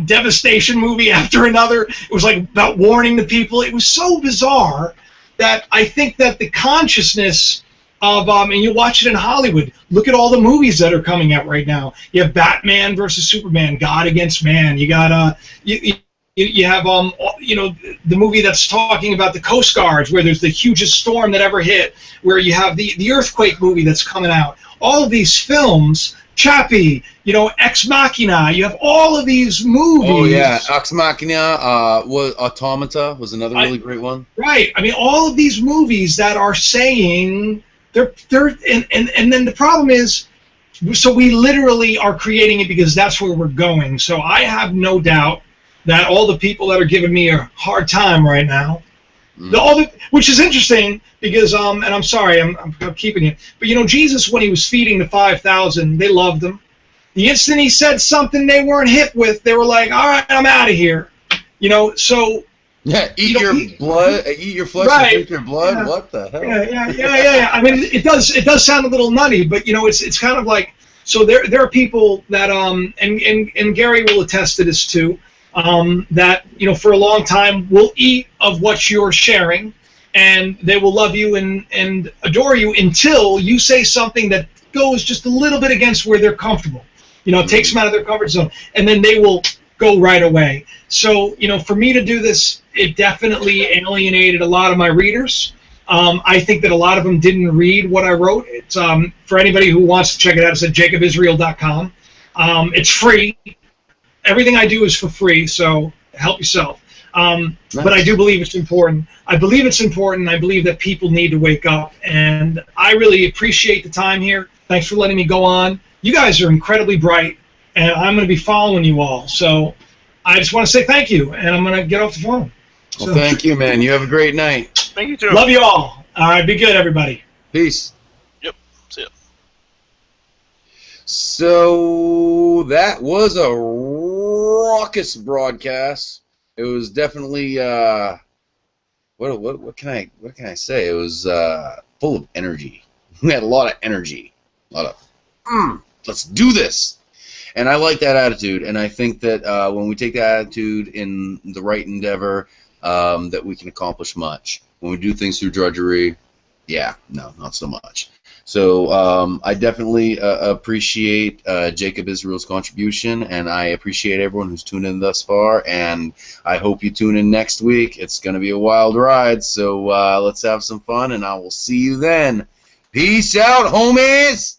devastation movie after another. It was about warning the people. It was so bizarre that I think that the consciousness of and you watch it in Hollywood. Look at all the movies that are coming out right now. You have Batman versus Superman, God Against Man. You got you have the movie that's talking about the Coast Guards, where there's the hugest storm that ever hit. Where you have the earthquake movie that's coming out. All of these films, Chappie, Ex Machina. You have all of these movies. Oh yeah, Ex Machina. Automata was another really great one. Right. I mean, all of these movies that are saying. And then the problem is, so we literally are creating it because that's where we're going. So I have no doubt that all the people that are giving me a hard time right now, which is interesting because, and I'm sorry, I'm keeping it, but Jesus, when he was feeding the 5,000, they loved him. The instant he said something they weren't hip with, they were like, all right, I'm out of here. So. Yeah, eat your blood, eat your flesh, and drink your blood. Yeah. What the hell? Yeah. I mean, it does sound a little nutty, but it's kind of like, so there are people that and Gary will attest to this too, that for a long time will eat of what you're sharing, and they will love you and adore you until you say something that goes just a little bit against where they're comfortable. It takes them out of their comfort zone, and then they will go right away. So, for me to do this, it definitely alienated a lot of my readers. I think that a lot of them didn't read what I wrote. It's for anybody who wants to check it out, it's at jacobisrael.com. It's free. Everything I do is for free, so help yourself. Nice. But I do believe it's important. I believe it's important. I believe that people need to wake up, and I really appreciate the time here. Thanks for letting me go on. You guys are incredibly bright, and I'm going to be following you all. So I just want to say thank you, and I'm going to get off the phone. Well, thank you, man. You have a great night. Thank you, too. Love you all. All right, be good, everybody. Peace. Yep, see ya. So that was a raucous broadcast. It was definitely what can I say? It was full of energy. We had a lot of energy. A lot of let's do this. And I like that attitude, and I think that when we take that attitude in the right endeavor, that we can accomplish much. When we do things through drudgery, no, not so much. So I definitely appreciate Jacob Israel's contribution, and I appreciate everyone who's tuned in thus far, and I hope you tune in next week. It's going to be a wild ride, so let's have some fun, and I will see you then. Peace out, homies!